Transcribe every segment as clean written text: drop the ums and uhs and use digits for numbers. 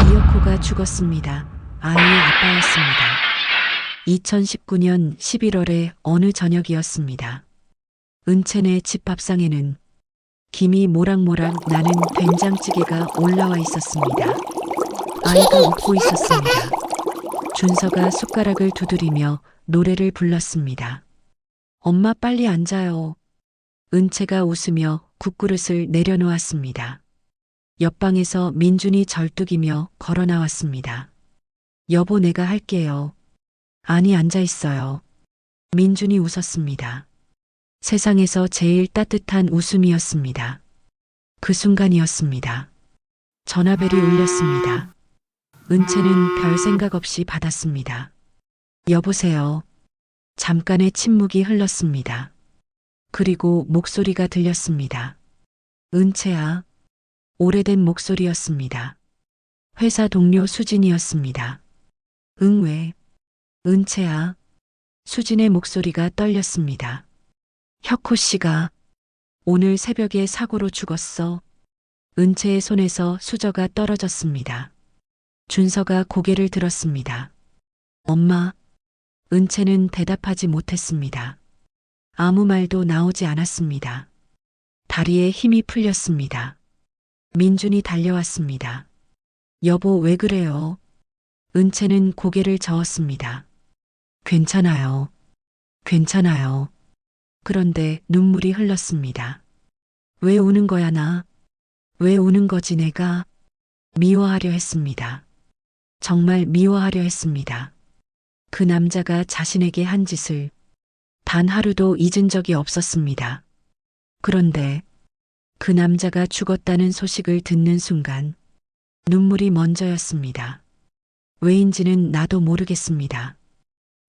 이어코가 죽었습니다. 아이의 아빠였습니다. 2019년 11월의 어느 저녁이었습니다. 은채네 집 밥상에는 김이 모락모락 나는 된장찌개가 올라와 있었습니다. 아이가 웃고 있었습니다. 준서가 숟가락을 두드리며 노래를 불렀습니다. 엄마 빨리 앉아요. 은채가 웃으며 국그릇을 내려놓았습니다. 옆방에서 민준이 절뚝이며 걸어 나왔습니다. 여보, 내가 할게요. 아니, 앉아 있어요. 민준이 웃었습니다. 세상에서 제일 따뜻한 웃음이었습니다. 그 순간이었습니다. 전화벨이 울렸습니다. 은채는 별 생각 없이 받았습니다. 여보세요. 잠깐의 침묵이 흘렀습니다. 그리고 목소리가 들렸습니다. 은채야. 오래된 목소리였습니다. 회사 동료 수진이었습니다. 응, 왜? 은채야. 수진의 목소리가 떨렸습니다. 혁호 씨가 오늘 새벽에 사고로 죽었어. 은채의 손에서 수저가 떨어졌습니다. 준서가 고개를 들었습니다. 엄마. 은채는 대답하지 못했습니다. 아무 말도 나오지 않았습니다. 다리에 힘이 풀렸습니다. 민준이 달려왔습니다. 여보, 왜 그래요? 은채는 고개를 저었습니다. 괜찮아요. 괜찮아요. 그런데 눈물이 흘렀습니다. 왜 우는 거야, 나? 왜 우는 거지, 내가? 미워하려 했습니다. 정말 미워하려 했습니다. 그 남자가 자신에게 한 짓을 단 하루도 잊은 적이 없었습니다. 그런데 그 남자가 죽었다는 소식을 듣는 순간 눈물이 먼저였습니다. 왜인지는 나도 모르겠습니다.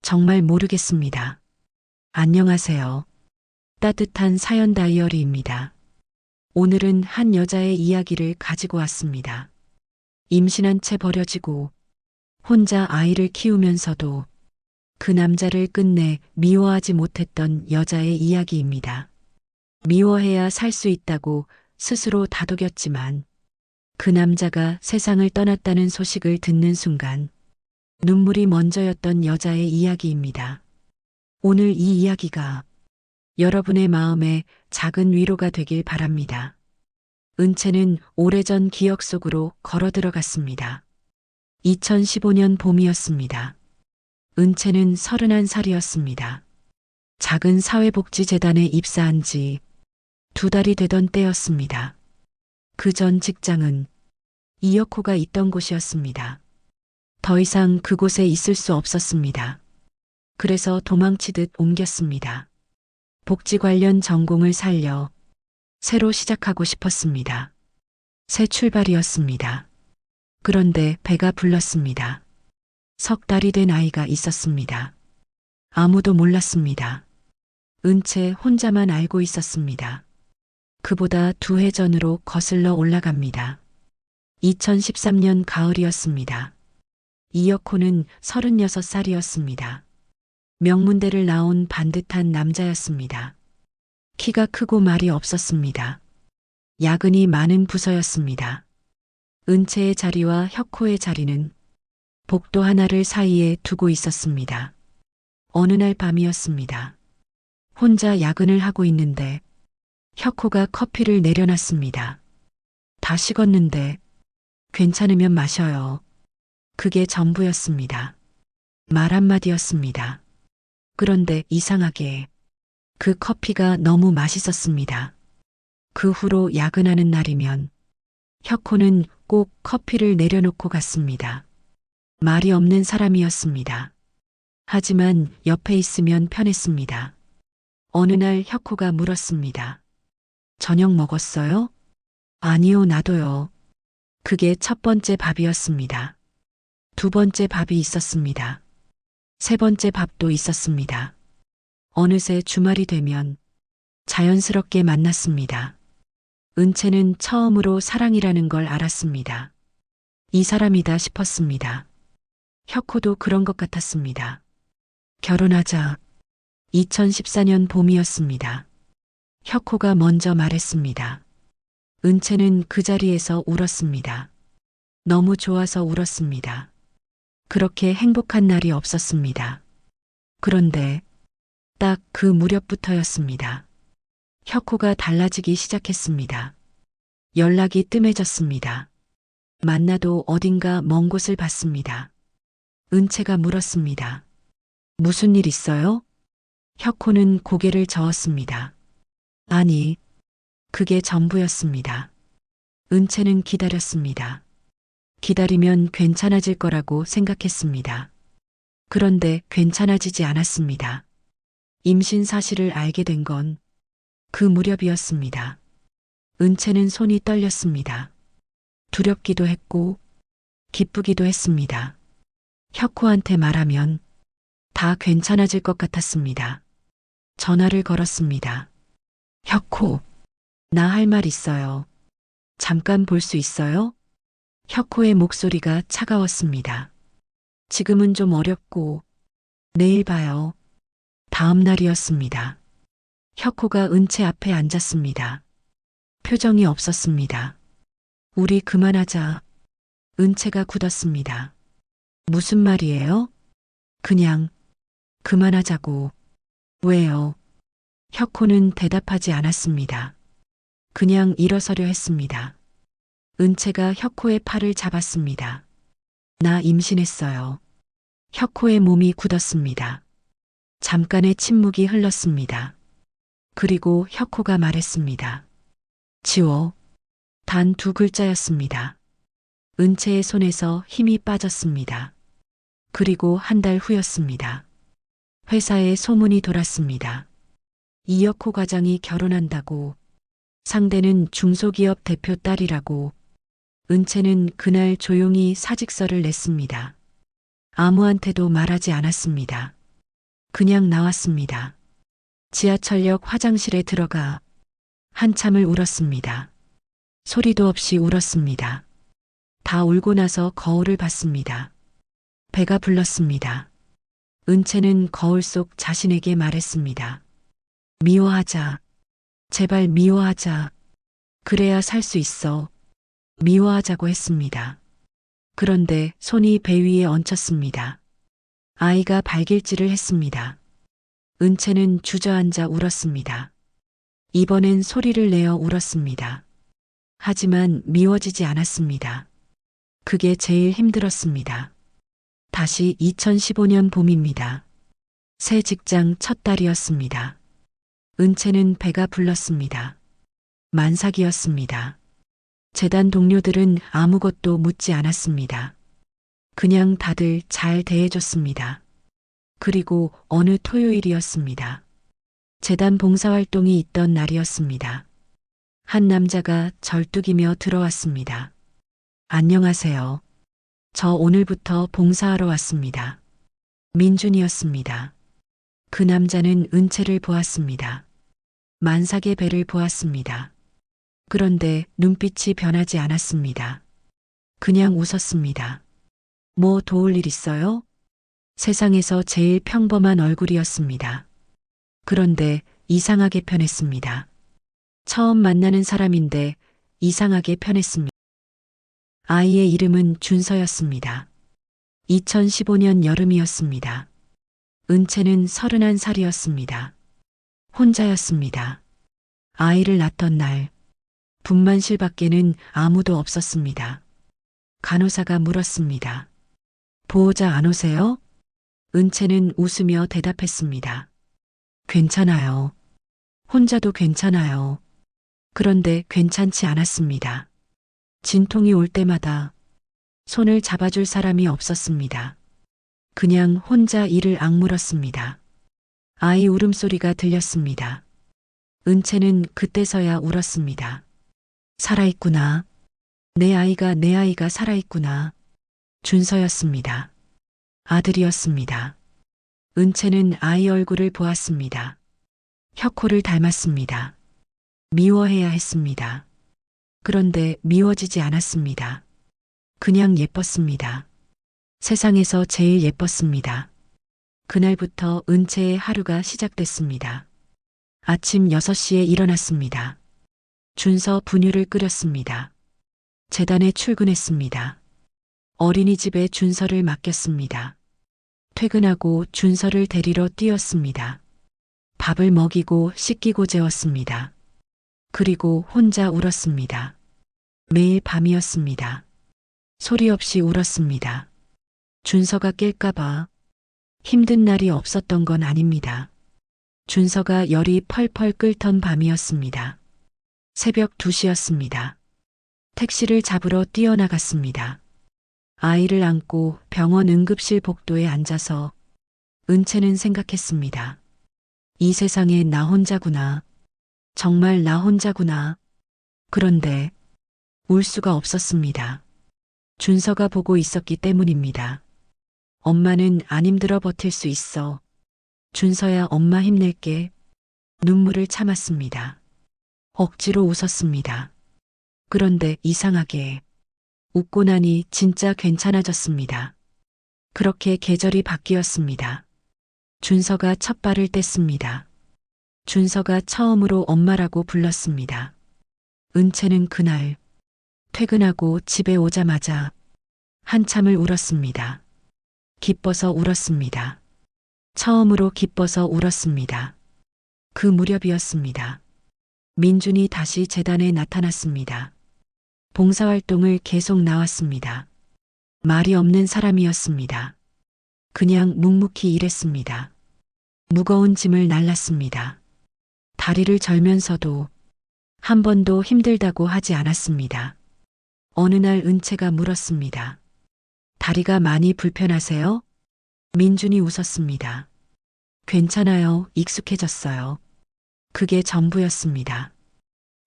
정말 모르겠습니다. 안녕하세요. 따뜻한 사연 다이어리입니다. 오늘은 한 여자의 이야기를 가지고 왔습니다. 임신한 채 버려지고 혼자 아이를 키우면서도 그 남자를 끝내 미워하지 못했던 여자의 이야기입니다. 미워해야 살 수 있다고 스스로 다독였지만 그 남자가 세상을 떠났다는 소식을 듣는 순간 눈물이 먼저였던 여자의 이야기입니다. 오늘 이 이야기가 여러분의 마음에 작은 위로가 되길 바랍니다. 은채는 오래전 기억 속으로 걸어 들어갔습니다. 2015년 봄이었습니다. 은채는 31살이었습니다. 작은 사회복지재단에 입사한 지 2달이 되던 때였습니다. 그 전 직장은 이어코가 있던 곳이었습니다. 더 이상 그곳에 있을 수 없었습니다. 그래서 도망치듯 옮겼습니다. 복지 관련 전공을 살려 새로 시작하고 싶었습니다. 새 출발이었습니다. 그런데 배가 불렀습니다. 3달이 된 아이가 있었습니다. 아무도 몰랐습니다. 은채 혼자만 알고 있었습니다. 그보다 2해 전으로 거슬러 올라갑니다. 2013년 가을이었습니다. 이어코는 36살이었습니다. 명문대를 나온 반듯한 남자였습니다. 키가 크고 말이 없었습니다. 야근이 많은 부서였습니다. 은채의 자리와 혁호의 자리는 복도 하나를 사이에 두고 있었습니다. 어느 날 밤이었습니다. 혼자 야근을 하고 있는데 혁호가 커피를 내려놨습니다. 다 식었는데 괜찮으면 마셔요. 그게 전부였습니다. 말 한마디였습니다. 그런데 이상하게 그 커피가 너무 맛있었습니다. 그 후로 야근하는 날이면 혁호는 꼭 커피를 내려놓고 갔습니다. 말이 없는 사람이었습니다. 하지만 옆에 있으면 편했습니다. 어느 날 혁호가 물었습니다. 저녁 먹었어요? 아니요, 나도요. 그게 첫 번째 밥이었습니다. 2번째 밥이 있었습니다. 3번째 밥도 있었습니다. 어느새 주말이 되면 자연스럽게 만났습니다. 은채는 처음으로 사랑이라는 걸 알았습니다. 이 사람이다 싶었습니다. 혁호도 그런 것 같았습니다. 결혼하자. 2014년 봄이었습니다. 혁호가 먼저 말했습니다. 은채는 그 자리에서 울었습니다. 너무 좋아서 울었습니다. 그렇게 행복한 날이 없었습니다. 그런데 딱 그 무렵부터였습니다. 혁호가 달라지기 시작했습니다. 연락이 뜸해졌습니다. 만나도 어딘가 먼 곳을 봤습니다. 은채가 물었습니다. 무슨 일 있어요? 혁호는 고개를 저었습니다. 아니, 그게 전부였습니다. 은채는 기다렸습니다. 기다리면 괜찮아질 거라고 생각했습니다. 그런데 괜찮아지지 않았습니다. 임신 사실을 알게 된 건 그 무렵이었습니다. 은채는 손이 떨렸습니다. 두렵기도 했고 기쁘기도 했습니다. 혁호한테 말하면 다 괜찮아질 것 같았습니다. 전화를 걸었습니다. 혁호, 나 할 말 있어요. 잠깐 볼 수 있어요? 혁호의 목소리가 차가웠습니다. 지금은 좀 어렵고 내일 봐요. 다음 날이었습니다. 혁호가 은채 앞에 앉았습니다. 표정이 없었습니다. 우리 그만하자. 은채가 굳었습니다. 무슨 말이에요? 그냥 그만하자고. 왜요? 혁호는 대답하지 않았습니다. 그냥 일어서려 했습니다. 은채가 혁호의 팔을 잡았습니다. 나 임신했어요. 혁호의 몸이 굳었습니다. 잠깐의 침묵이 흘렀습니다. 그리고 혁호가 말했습니다. 지워. 단 2글자였습니다. 은채의 손에서 힘이 빠졌습니다. 그리고 한 달 후였습니다. 회사에 소문이 돌았습니다. 이혁호 과장이 결혼한다고, 상대는 중소기업 대표 딸이라고. 은채는 그날 조용히 사직서를 냈습니다. 아무한테도 말하지 않았습니다. 그냥 나왔습니다. 지하철역 화장실에 들어가 한참을 울었습니다. 소리도 없이 울었습니다. 다 울고 나서 거울을 봤습니다. 배가 불렀습니다. 은채는 거울 속 자신에게 말했습니다. 미워하자. 제발 미워하자. 그래야 살 수 있어. 미워하자고 했습니다. 그런데 손이 배 위에 얹혔습니다. 아이가 발길질을 했습니다. 은채는 주저앉아 울었습니다. 이번엔 소리를 내어 울었습니다. 하지만 미워지지 않았습니다. 그게 제일 힘들었습니다. 다시 2015년 봄입니다. 새 직장 첫 달이었습니다. 은채는 배가 불렀습니다. 만삭이었습니다. 재단 동료들은 아무것도 묻지 않았습니다. 그냥 다들 잘 대해줬습니다. 그리고 어느 토요일이었습니다. 재단 봉사활동이 있던 날이었습니다. 한 남자가 절뚝이며 들어왔습니다. 안녕하세요. 저 오늘부터 봉사하러 왔습니다. 민준이었습니다. 그 남자는 은채를 보았습니다. 만삭의 배를 보았습니다. 그런데 눈빛이 변하지 않았습니다. 그냥 웃었습니다. 뭐 도울 일 있어요? 세상에서 제일 평범한 얼굴이었습니다. 그런데 이상하게 편했습니다. 처음 만나는 사람인데 이상하게 편했습니다. 아이의 이름은 준서였습니다. 2015년 여름이었습니다. 은채는 31살이었습니다. 혼자였습니다. 아이를 낳던 날, 분만실밖에는 아무도 없었습니다. 간호사가 물었습니다. 보호자 안 오세요? 은채는 웃으며 대답했습니다. 괜찮아요. 혼자도 괜찮아요. 그런데 괜찮지 않았습니다. 진통이 올 때마다 손을 잡아줄 사람이 없었습니다. 그냥 혼자 이를 악물었습니다. 아이 울음소리가 들렸습니다. 은채는 그때서야 울었습니다. 살아있구나. 내 아이가 살아있구나. 준서였습니다. 아들이었습니다. 은채는 아이 얼굴을 보았습니다. 혁호를 닮았습니다. 미워해야 했습니다. 그런데 미워지지 않았습니다. 그냥 예뻤습니다. 세상에서 제일 예뻤습니다. 그날부터 은채의 하루가 시작됐습니다. 아침 6시에 일어났습니다. 준서 분유를 끓였습니다. 재단에 출근했습니다. 어린이집에 준서를 맡겼습니다. 퇴근하고 준서를 데리러 뛰었습니다. 밥을 먹이고 씻기고 재웠습니다. 그리고 혼자 울었습니다. 매일 밤이었습니다. 소리 없이 울었습니다. 준서가 깰까봐. 힘든 날이 없었던 건 아닙니다. 준서가 열이 펄펄 끓던 밤이었습니다. 새벽 2시였습니다. 택시를 잡으러 뛰어나갔습니다. 아이를 안고 병원 응급실 복도에 앉아서 은채는 생각했습니다. 이 세상에 나 혼자구나. 정말 나 혼자구나. 그런데 울 수가 없었습니다. 준서가 보고 있었기 때문입니다. 엄마는 안 힘들어 버틸 수 있어. 준서야 엄마 힘낼게. 눈물을 참았습니다. 억지로 웃었습니다. 그런데 이상하게 웃고 나니 진짜 괜찮아졌습니다. 그렇게 계절이 바뀌었습니다. 준서가 첫 발을 뗐습니다. 준서가 처음으로 엄마라고 불렀습니다. 은채는 그날 퇴근하고 집에 오자마자 한참을 울었습니다. 기뻐서 울었습니다. 처음으로 기뻐서 울었습니다. 그 무렵이었습니다. 민준이 다시 재단에 나타났습니다. 봉사활동을 계속 나왔습니다. 말이 없는 사람이었습니다. 그냥 묵묵히 일했습니다. 무거운 짐을 날랐습니다. 다리를 절면서도 한 번도 힘들다고 하지 않았습니다. 어느 날 은채가 물었습니다. 다리가 많이 불편하세요? 민준이 웃었습니다. 괜찮아요. 익숙해졌어요. 그게 전부였습니다.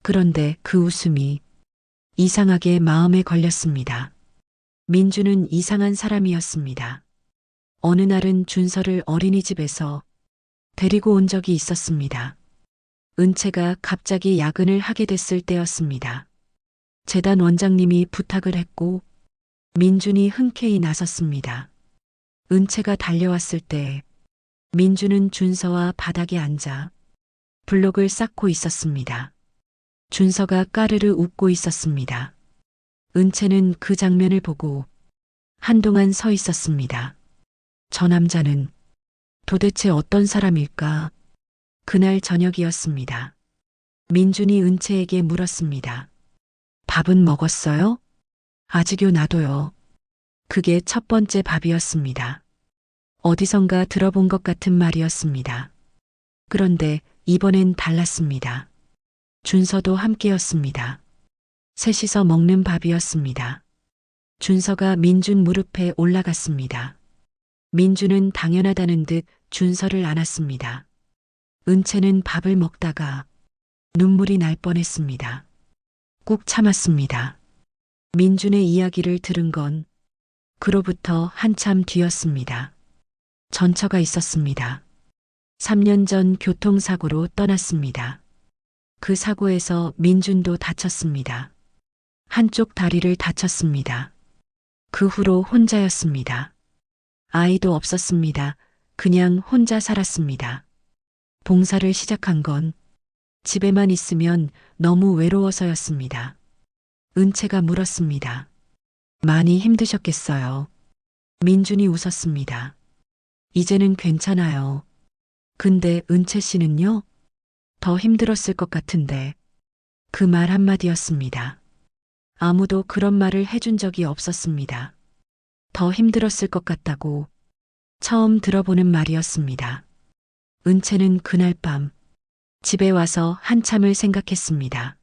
그런데 그 웃음이 이상하게 마음에 걸렸습니다. 민준은 이상한 사람이었습니다. 어느 날은 준서를 어린이집에서 데리고 온 적이 있었습니다. 은채가 갑자기 야근을 하게 됐을 때였습니다. 재단 원장님이 부탁을 했고 민준이 흔쾌히 나섰습니다. 은채가 달려왔을 때 민준은 준서와 바닥에 앉아 블록을 쌓고 있었습니다. 준서가 까르르 웃고 있었습니다. 은채는 그 장면을 보고 한동안 서 있었습니다. 저 남자는 도대체 어떤 사람일까? 그날 저녁이었습니다. 민준이 은채에게 물었습니다. 밥은 먹었어요? 아직요. 나도요. 그게 첫 번째 밥이었습니다. 어디선가 들어본 것 같은 말이었습니다. 그런데 이번엔 달랐습니다. 준서도 함께였습니다. 셋이서 먹는 밥이었습니다. 준서가 민준 무릎에 올라갔습니다. 민준은 당연하다는 듯 준서를 안았습니다. 은채는 밥을 먹다가 눈물이 날 뻔했습니다. 꾹 참았습니다. 민준의 이야기를 들은 건 그로부터 한참 뒤였습니다. 전처가 있었습니다. 3년 전 교통사고로 떠났습니다. 그 사고에서 민준도 다쳤습니다. 한쪽 다리를 다쳤습니다. 그 후로 혼자였습니다. 아이도 없었습니다. 그냥 혼자 살았습니다. 봉사를 시작한 건 집에만 있으면 너무 외로워서였습니다. 은채가 물었습니다. 많이 힘드셨겠어요. 민준이 웃었습니다. 이제는 괜찮아요. 근데 은채 씨는요? 더 힘들었을 것 같은데. 그 말 한마디였습니다. 아무도 그런 말을 해준 적이 없었습니다. 더 힘들었을 것 같다고 처음 들어보는 말이었습니다. 은채는 그날 밤 집에 와서 한참을 생각했습니다.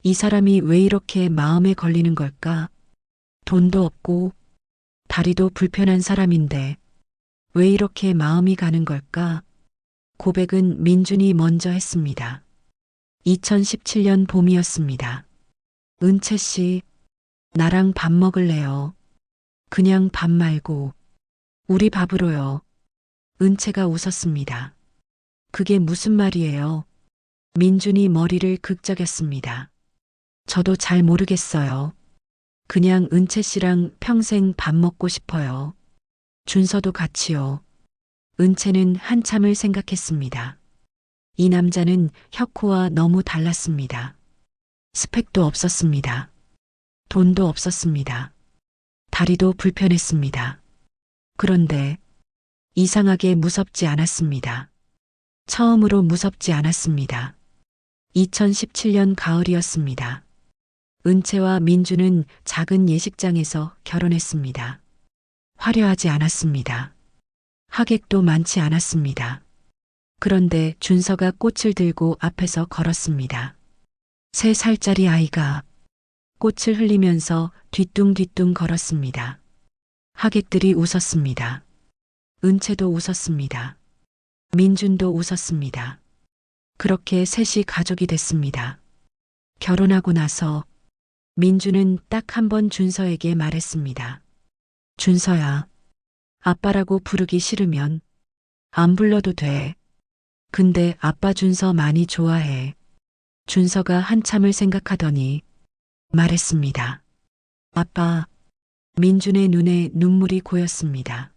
이 사람이 왜 이렇게 마음에 걸리는 걸까? 돈도 없고 다리도 불편한 사람인데 왜 이렇게 마음이 가는 걸까? 고백은 민준이 먼저 했습니다. 2017년 봄이었습니다. 은채 씨, 나랑 밥 먹을래요? 그냥 밥 말고 우리 밥으로요. 은채가 웃었습니다. 그게 무슨 말이에요? 민준이 머리를 극적였습니다. 저도 잘 모르겠어요. 그냥 은채 씨랑 평생 밥 먹고 싶어요. 준서도 같이요. 은채는 한참을 생각했습니다. 이 남자는 혁호와 너무 달랐습니다. 스펙도 없었습니다. 돈도 없었습니다. 다리도 불편했습니다. 그런데 이상하게 무섭지 않았습니다. 처음으로 무섭지 않았습니다. 2017년 가을이었습니다. 은채와 민주는 작은 예식장에서 결혼했습니다. 화려하지 않았습니다. 하객도 많지 않았습니다. 그런데 준서가 꽃을 들고 앞에서 걸었습니다. 3살짜리 아이가 꽃을 흘리면서 뒤뚱뒤뚱 걸었습니다. 하객들이 웃었습니다. 은채도 웃었습니다. 민준도 웃었습니다. 그렇게 셋이 가족이 됐습니다. 결혼하고 나서 민주는 딱 한 번 준서에게 말했습니다. 준서야, 아빠라고 부르기 싫으면 안 불러도 돼. 근데 아빠 준서 많이 좋아해. 준서가 한참을 생각하더니 말했습니다. 아빠. 민준의 눈에 눈물이 고였습니다.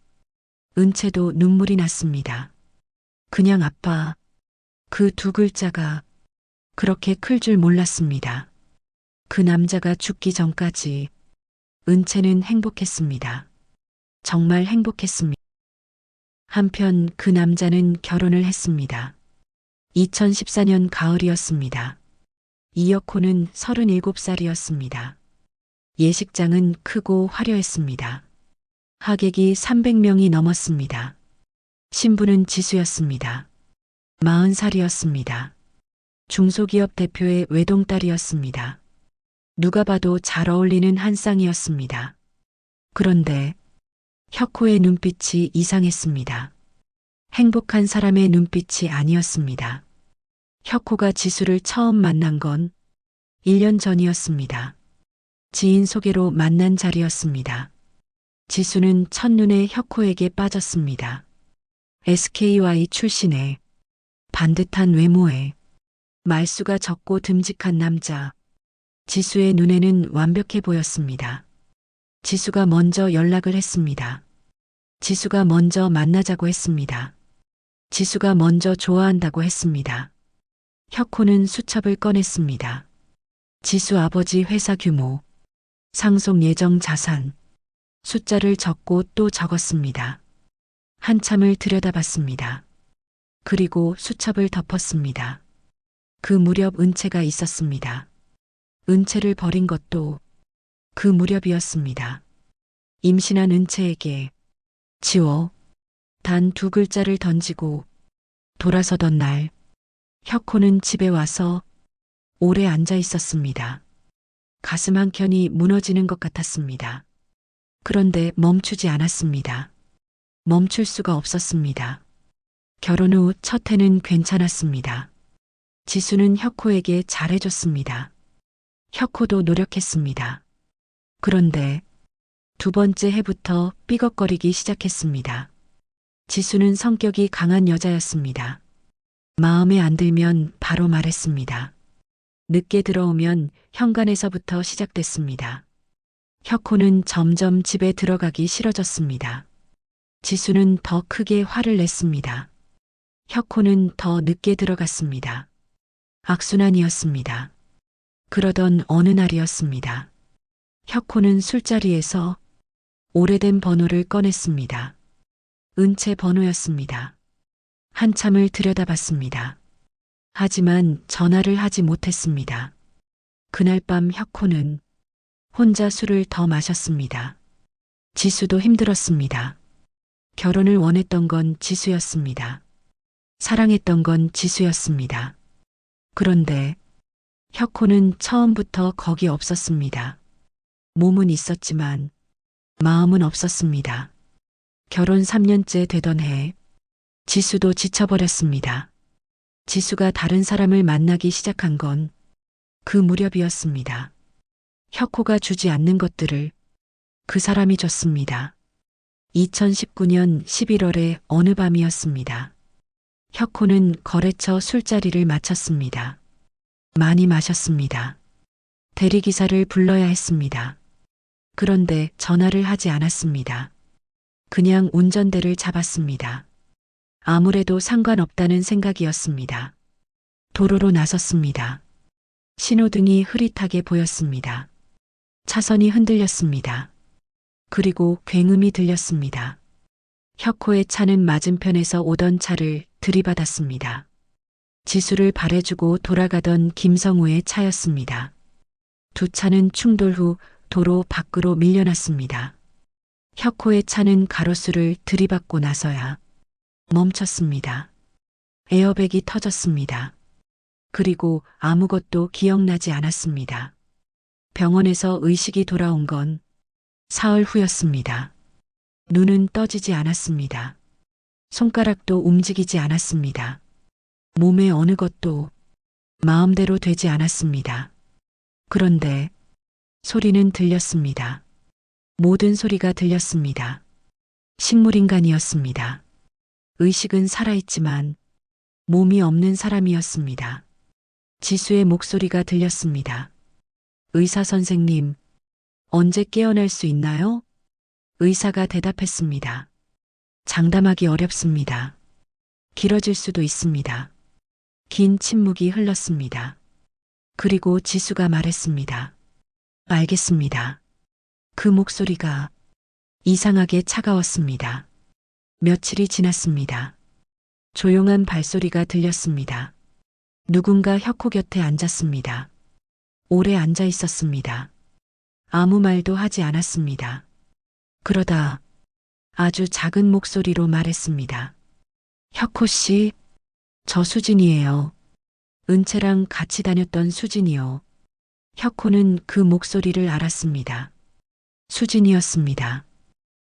은채도 눈물이 났습니다. 그냥 아빠. 그 2글자가 그렇게 클 줄 몰랐습니다. 그 남자가 죽기 전까지 은채는 행복했습니다. 정말 행복했습니다. 한편 그 남자는 결혼을 했습니다. 2014년 가을이었습니다. 이혁호는 37살이었습니다. 예식장은 크고 화려했습니다. 하객이 300명이 넘었습니다. 신부는 지수였습니다. 40살이었습니다. 중소기업 대표의 외동딸이었습니다. 누가 봐도 잘 어울리는 한 쌍이었습니다. 그런데 혁호의 눈빛이 이상했습니다. 행복한 사람의 눈빛이 아니었습니다. 혁호가 지수를 처음 만난 건 1년 전이었습니다. 지인 소개로 만난 자리였습니다. 지수는 첫눈에 혁호에게 빠졌습니다. SKY 출신의 반듯한 외모에 말수가 적고 듬직한 남자. 지수의 눈에는 완벽해 보였습니다. 지수가 먼저 연락을 했습니다. 지수가 먼저 만나자고 했습니다. 지수가 먼저 좋아한다고 했습니다. 혁호는 수첩을 꺼냈습니다. 지수 아버지 회사 규모, 상속 예정 자산, 숫자를 적고 또 적었습니다. 한참을 들여다봤습니다. 그리고 수첩을 덮었습니다. 그 무렵 은채가 있었습니다. 은채를 버린 것도 그 무렵이었습니다. 임신한 은채에게 지워 단 2글자를 던지고 돌아서던 날 혁호는 집에 와서 오래 앉아 있었습니다. 가슴 한켠이 무너지는 것 같았습니다. 그런데 멈추지 않았습니다. 멈출 수가 없었습니다. 결혼 후 첫 해는 괜찮았습니다. 지수는 혁호에게 잘해줬습니다. 혁호도 노력했습니다. 그런데 2번째 해부터 삐걱거리기 시작했습니다. 지수는 성격이 강한 여자였습니다. 마음에 안 들면 바로 말했습니다. 늦게 들어오면 현관에서부터 시작됐습니다. 혁호는 점점 집에 들어가기 싫어졌습니다. 지수는 더 크게 화를 냈습니다. 혁호는 더 늦게 들어갔습니다. 악순환이었습니다. 그러던 어느 날이었습니다. 혁호는 술자리에서 오래된 번호를 꺼냈습니다. 은채 번호였습니다. 한참을 들여다봤습니다. 하지만 전화를 하지 못했습니다. 그날 밤 혁호는 혼자 술을 더 마셨습니다. 지수도 힘들었습니다. 결혼을 원했던 건 지수였습니다. 사랑했던 건 지수였습니다. 그런데 혁호는 처음부터 거기 없었습니다. 몸은 있었지만 마음은 없었습니다. 결혼 3년째 되던 해 지수도 지쳐버렸습니다. 지수가 다른 사람을 만나기 시작한 건 그 무렵이었습니다. 혁호가 주지 않는 것들을 그 사람이 줬습니다. 2019년 11월의 어느 밤이었습니다. 혁호는 거래처 술자리를 마쳤습니다. 많이 마셨습니다. 대리기사를 불러야 했습니다. 그런데 전화를 하지 않았습니다. 그냥 운전대를 잡았습니다. 아무래도 상관없다는 생각이었습니다. 도로로 나섰습니다. 신호등이 흐릿하게 보였습니다. 차선이 흔들렸습니다. 그리고 굉음이 들렸습니다. 혁호의 차는 맞은편에서 오던 차를 들이받았습니다. 지수를 발해주고 돌아가던 김성우의 차였습니다. 두 차는 충돌 후 도로 밖으로 밀려났습니다. 혁호의 차는 가로수를 들이받고 나서야 멈췄습니다. 에어백이 터졌습니다. 그리고 아무것도 기억나지 않았습니다. 병원에서 의식이 돌아온 건 사흘 후였습니다. 눈은 떠지지 않았습니다. 손가락도 움직이지 않았습니다. 몸의 어느 것도 마음대로 되지 않았습니다. 그런데 소리는 들렸습니다. 모든 소리가 들렸습니다. 식물인간이었습니다. 의식은 살아있지만 몸이 없는 사람이었습니다. 지수의 목소리가 들렸습니다. 의사 선생님, 언제 깨어날 수 있나요? 의사가 대답했습니다. 장담하기 어렵습니다. 길어질 수도 있습니다. 긴 침묵이 흘렀습니다. 그리고 지수가 말했습니다. 알겠습니다. 그 목소리가 이상하게 차가웠습니다. 며칠이 지났습니다. 조용한 발소리가 들렸습니다. 누군가 혁호 곁에 앉았습니다. 오래 앉아 있었습니다. 아무 말도 하지 않았습니다. 그러다 아주 작은 목소리로 말했습니다. 혁호 씨, 저 수진이에요. 은채랑 같이 다녔던 수진이요. 혁호는 그 목소리를 알았습니다. 수진이었습니다.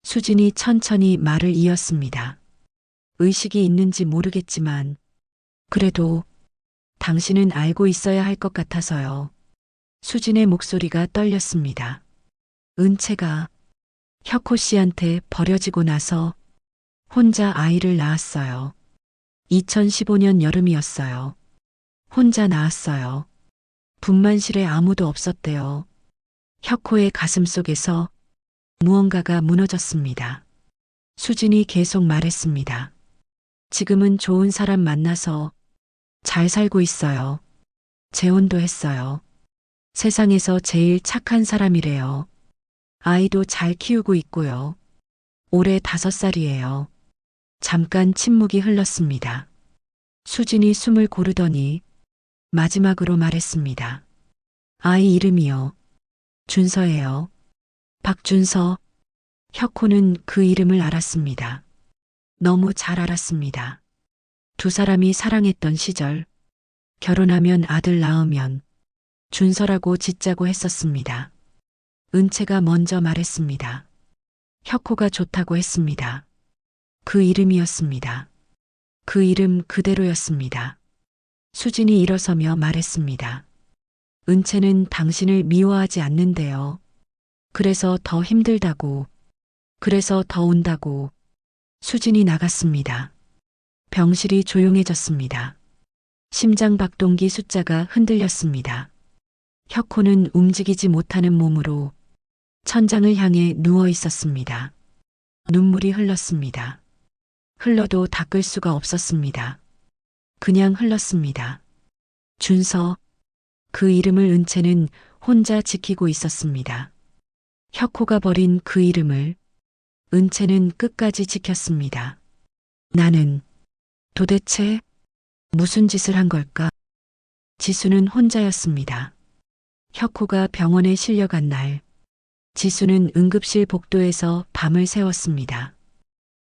수진이 천천히 말을 이었습니다. 의식이 있는지 모르겠지만 그래도 당신은 알고 있어야 할 것 같아서요. 수진의 목소리가 떨렸습니다. 은채가 혁호 씨한테 버려지고 나서 혼자 아이를 낳았어요. 2015년 여름이었어요. 혼자 낳았어요. 분만실에 아무도 없었대요. 혁호의 가슴 속에서 무언가가 무너졌습니다. 수진이 계속 말했습니다. 지금은 좋은 사람 만나서 잘 살고 있어요. 재혼도 했어요. 세상에서 제일 착한 사람이래요. 아이도 잘 키우고 있고요. 올해 5살이에요. 잠깐 침묵이 흘렀습니다. 수진이 숨을 고르더니 마지막으로 말했습니다. 아이 이름이요. 준서예요. 박준서. 혁호는 그 이름을 알았습니다. 너무 잘 알았습니다. 두 사람이 사랑했던 시절, 결혼하면 아들 낳으면 준서라고 짓자고 했었습니다. 은채가 먼저 말했습니다. 혁호가 좋다고 했습니다. 그 이름이었습니다. 그 이름 그대로였습니다. 수진이 일어서며 말했습니다. 은채는 당신을 미워하지 않는데요. 그래서 더 힘들다고, 그래서 더 운다고. 수진이 나갔습니다. 병실이 조용해졌습니다. 심장 박동기 숫자가 흔들렸습니다. 혁호는 움직이지 못하는 몸으로 천장을 향해 누워 있었습니다. 눈물이 흘렀습니다. 흘러도 닦을 수가 없었습니다. 그냥 흘렀습니다. 준서, 그 이름을 은채는 혼자 지키고 있었습니다. 혁호가 버린 그 이름을 은채는 끝까지 지켰습니다. 나는 도대체 무슨 짓을 한 걸까? 지수는 혼자였습니다. 혁호가 병원에 실려간 날, 지수는 응급실 복도에서 밤을 새웠습니다.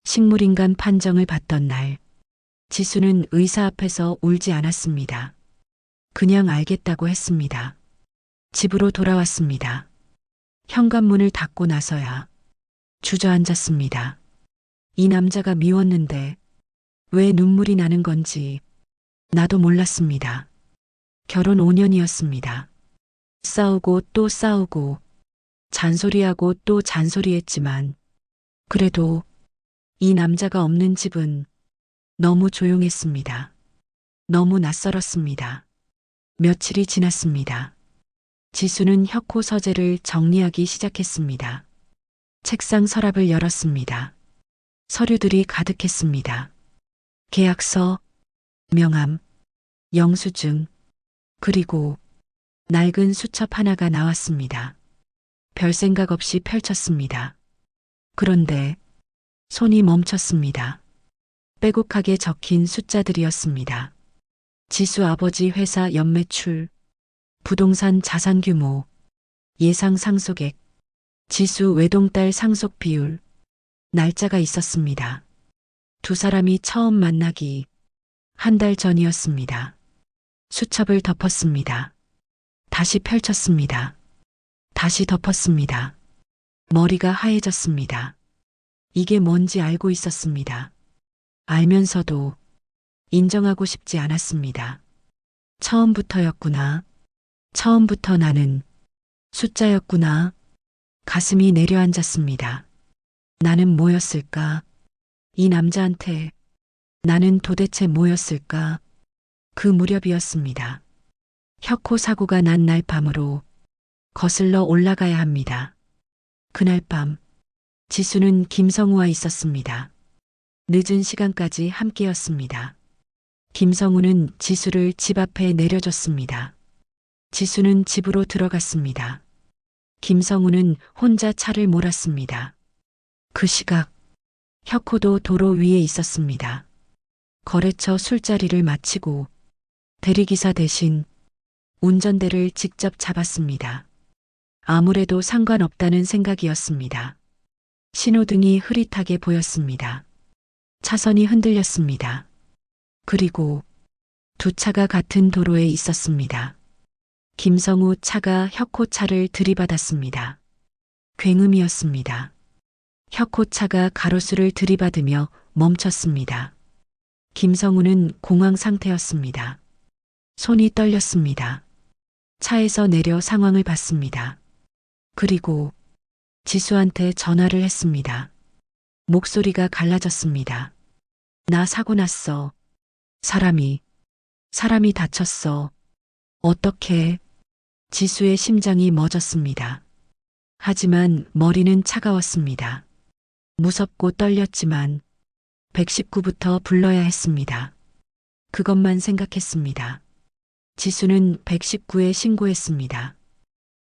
식물인간 판정을 받던 날, 지수는 의사 앞에서 울지 않았습니다. 그냥 알겠다고 했습니다. 집으로 돌아왔습니다. 현관문을 닫고 나서야 주저앉았습니다. 이 남자가 미웠는데 왜 눈물이 나는 건지 나도 몰랐습니다. 결혼 5년이었습니다. 싸우고 또 싸우고 잔소리하고 또 잔소리했지만 그래도 이 남자가 없는 집은 너무 조용했습니다. 너무 낯설었습니다. 며칠이 지났습니다. 지수는 혁호 서재를 정리하기 시작했습니다. 책상 서랍을 열었습니다. 서류들이 가득했습니다. 계약서, 명함, 영수증, 그리고 낡은 수첩 하나가 나왔습니다. 별 생각 없이 펼쳤습니다. 그런데 손이 멈췄습니다. 빼곡하게 적힌 숫자들이었습니다. 지수 아버지 회사 연매출, 부동산 자산 규모, 예상 상속액, 지수 외동딸 상속 비율, 날짜가 있었습니다. 두 사람이 처음 만나기 한 달 전이었습니다. 수첩을 덮었습니다. 다시 펼쳤습니다. 다시 덮었습니다. 머리가 하얘졌습니다. 이게 뭔지 알고 있었습니다. 알면서도 인정하고 싶지 않았습니다. 처음부터였구나. 처음부터 나는 숫자였구나. 가슴이 내려앉았습니다. 나는 뭐였을까? 이 남자한테 나는 도대체 뭐였을까? 그 무렵이었습니다. 혁호 사고가 난 날 밤으로 거슬러 올라가야 합니다. 그날 밤 지수는 김성우와 있었습니다. 늦은 시간까지 함께였습니다. 김성우는 지수를 집 앞에 내려줬습니다. 지수는 집으로 들어갔습니다. 김성우는 혼자 차를 몰았습니다. 그 시각 혁호도 도로 위에 있었습니다. 거래처 술자리를 마치고 대리기사 대신 운전대를 직접 잡았습니다. 아무래도 상관없다는 생각이었습니다. 신호등이 흐릿하게 보였습니다. 차선이 흔들렸습니다. 그리고 두 차가 같은 도로에 있었습니다. 김성우 차가 혁호 차를 들이받았습니다. 굉음이었습니다. 혁호 차가 가로수를 들이받으며 멈췄습니다. 김성우는 공황 상태였습니다. 손이 떨렸습니다. 차에서 내려 상황을 봤습니다. 그리고 지수한테 전화를 했습니다. 목소리가 갈라졌습니다. 나 사고 났어. 사람이 다쳤어. 어떻게? 지수의 심장이 멎었습니다. 하지만 머리는 차가웠습니다. 무섭고 떨렸지만 119부터 불러야 했습니다. 그것만 생각했습니다. 지수는 119에 신고했습니다.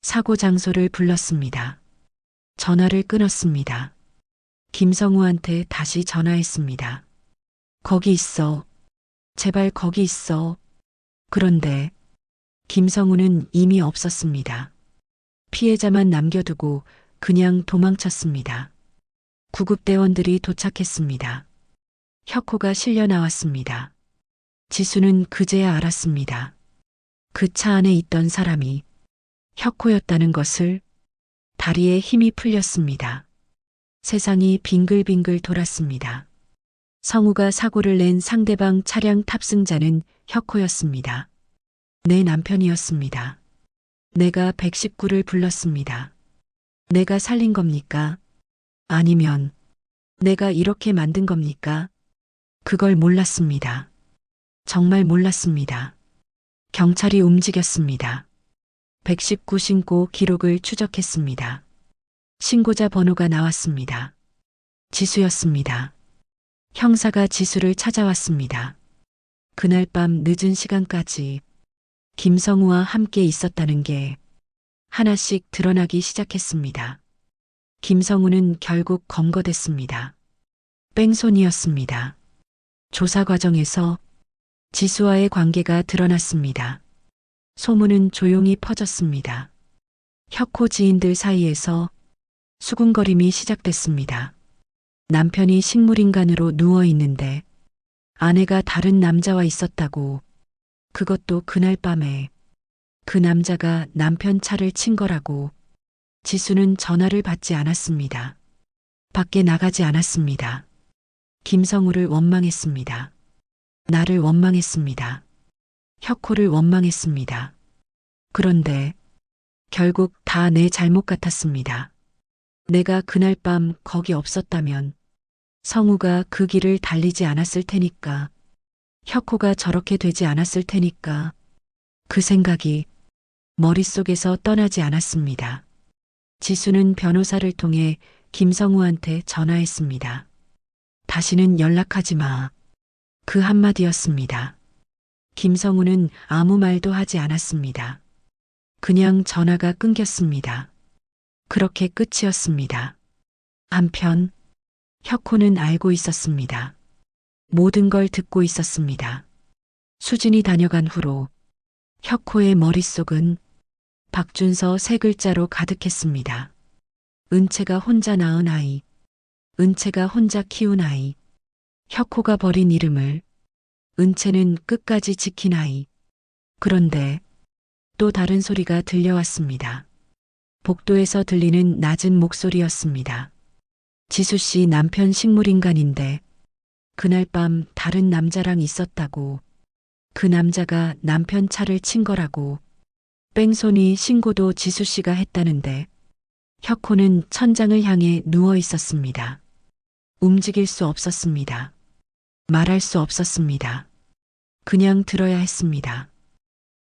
사고 장소를 불렀습니다. 전화를 끊었습니다. 김성우한테 다시 전화했습니다. 거기 있어. 제발 거기 있어. 그런데 김성우는 이미 없었습니다. 피해자만 남겨두고 그냥 도망쳤습니다. 구급대원들이 도착했습니다. 혁호가 실려 나왔습니다. 지수는 그제야 알았습니다. 그 차 안에 있던 사람이 혁호였다는 것을. 다리에 힘이 풀렸습니다. 세상이 빙글빙글 돌았습니다. 성우가 사고를 낸 상대방 차량 탑승자는 혁호였습니다. 내 남편이었습니다. 내가 119를 불렀습니다. 내가 살린 겁니까? 아니면 내가 이렇게 만든 겁니까? 그걸 몰랐습니다. 정말 몰랐습니다. 경찰이 움직였습니다. 119 신고 기록을 추적했습니다. 신고자 번호가 나왔습니다. 지수였습니다. 형사가 지수를 찾아왔습니다. 그날 밤 늦은 시간까지 김성우와 함께 있었다는 게 하나씩 드러나기 시작했습니다. 김성우는 결국 검거됐습니다. 뺑소니였습니다. 조사 과정에서 지수와의 관계가 드러났습니다. 소문은 조용히 퍼졌습니다. 혁호 지인들 사이에서 수군거림이 시작됐습니다. 남편이 식물인간으로 누워 있는데 아내가 다른 남자와 있었다고, 그것도 그날 밤에 그 남자가 남편 차를 친 거라고. 지수는 전화를 받지 않았습니다. 밖에 나가지 않았습니다. 김성우를 원망했습니다. 나를 원망했습니다. 혁호를 원망했습니다. 그런데 결국 다 내 잘못 같았습니다. 내가 그날 밤 거기 없었다면 성우가 그 길을 달리지 않았을 테니까, 혁호가 저렇게 되지 않았을 테니까. 그 생각이 머릿속에서 떠나지 않았습니다. 지수는 변호사를 통해 김성우한테 전화했습니다. 다시는 연락하지 마. 그 한마디였습니다. 김성우는 아무 말도 하지 않았습니다. 그냥 전화가 끊겼습니다. 그렇게 끝이었습니다. 한편 혁호는 알고 있었습니다. 모든 걸 듣고 있었습니다. 수진이 다녀간 후로 혁호의 머릿속은 박준서 세 글자로 가득했습니다. 은채가 혼자 낳은 아이, 은채가 혼자 키운 아이, 혁호가 버린 이름을 은채는 끝까지 지킨 아이. 그런데 또 다른 소리가 들려왔습니다. 복도에서 들리는 낮은 목소리였습니다. 지수 씨 남편 식물인간인데 그날 밤 다른 남자랑 있었다고. 그 남자가 남편 차를 친 거라고. 뺑소니 신고도 지수 씨가 했다는데 혁호는 천장을 향해 누워 있었습니다. 움직일 수 없었습니다. 말할 수 없었습니다. 그냥 들어야 했습니다.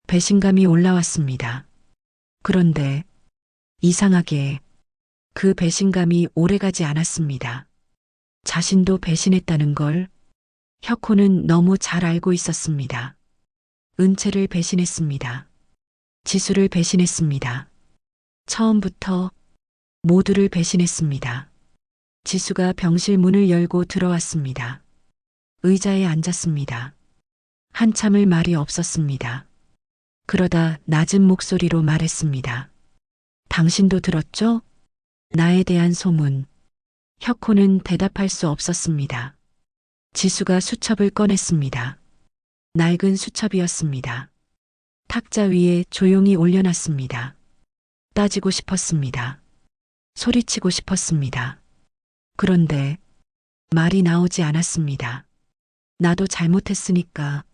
배신감이 올라왔습니다. 그런데 이상하게 그 배신감이 오래가지 않았습니다. 자신도 배신했다는 걸 혁호는 너무 잘 알고 있었습니다. 은채를 배신했습니다. 지수를 배신했습니다. 처음부터 모두를 배신했습니다. 지수가 병실 문을 열고 들어왔습니다. 의자에 앉았습니다. 한참을 말이 없었습니다. 그러다 낮은 목소리로 말했습니다. 당신도 들었죠? 나에 대한 소문. 혁호는 대답할 수 없었습니다. 지수가 수첩을 꺼냈습니다. 낡은 수첩이었습니다. 탁자 위에 조용히 올려놨습니다. 따지고 싶었습니다. 소리치고 싶었습니다. 그런데 말이 나오지 않았습니다. 나도 잘못했으니까.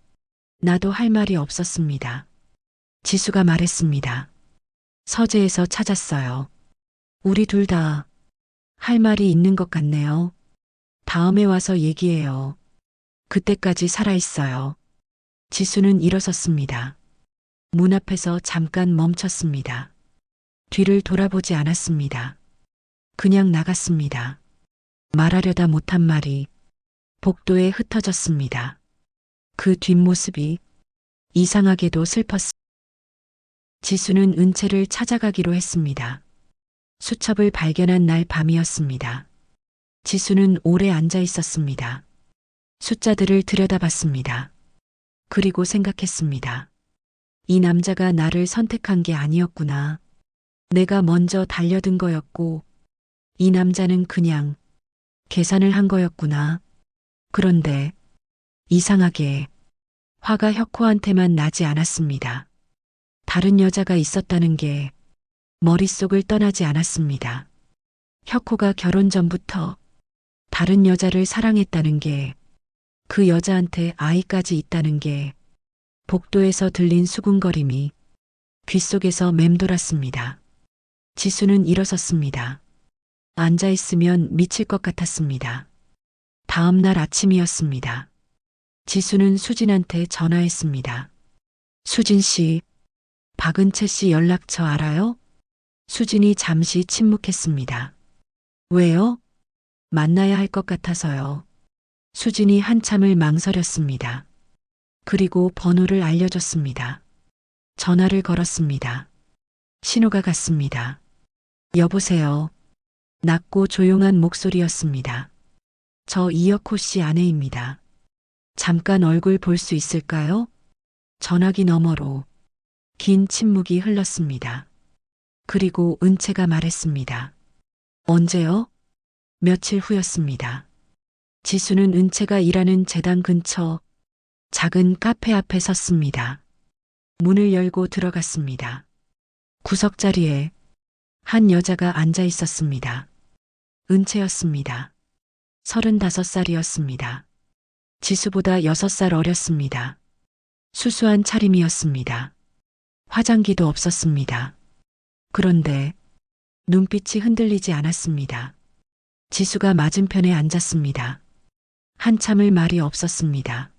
나도 할 말이 없었습니다. 지수가 말했습니다. 서재에서 찾았어요. 우리 둘 다 할 말이 있는 것 같네요. 다음에 와서 얘기해요. 그때까지 살아있어요. 지수는 일어섰습니다. 문 앞에서 잠깐 멈췄습니다. 뒤를 돌아보지 않았습니다. 그냥 나갔습니다. 말하려다 못한 말이 복도에 흩어졌습니다. 그 뒷모습이 이상하게도 슬펐습니다. 지수는 은채를 찾아가기로 했습니다. 수첩을 발견한 날 밤이었습니다. 지수는 오래 앉아 있었습니다. 숫자들을 들여다봤습니다. 그리고 생각했습니다. 이 남자가 나를 선택한 게 아니었구나. 내가 먼저 달려든 거였고, 이 남자는 그냥 계산을 한 거였구나. 그런데 이상하게 화가 혁호한테만 나지 않았습니다. 다른 여자가 있었다는 게 머릿속을 떠나지 않았습니다. 혁호가 결혼 전부터 다른 여자를 사랑했다는 게, 그 여자한테 아이까지 있다는 게, 복도에서 들린 수군거림이 귓속에서 맴돌았습니다. 지수는 일어섰습니다. 앉아있으면 미칠 것 같았습니다. 다음 날 아침이었습니다. 지수는 수진한테 전화했습니다. 수진 씨, 박은채 씨 연락처 알아요? 수진이 잠시 침묵했습니다. 왜요? 만나야 할 것 같아서요. 수진이 한참을 망설였습니다. 그리고 번호를 알려줬습니다. 전화를 걸었습니다. 신호가 갔습니다. 여보세요. 낮고 조용한 목소리였습니다. 저 이혁호 씨 아내입니다. 잠깐 얼굴 볼 수 있을까요? 전화기 너머로 긴 침묵이 흘렀습니다. 그리고 은채가 말했습니다. 언제요? 며칠 후였습니다. 지수는 은채가 일하는 재단 근처 작은 카페 앞에 섰습니다. 문을 열고 들어갔습니다. 구석자리에 한 여자가 앉아 있었습니다. 은채였습니다. 35살이었습니다. 지수보다 6살 어렸습니다. 수수한 차림이었습니다. 화장기도 없었습니다. 그런데 눈빛이 흔들리지 않았습니다. 지수가 맞은편에 앉았습니다. 한참을 말이 없었습니다.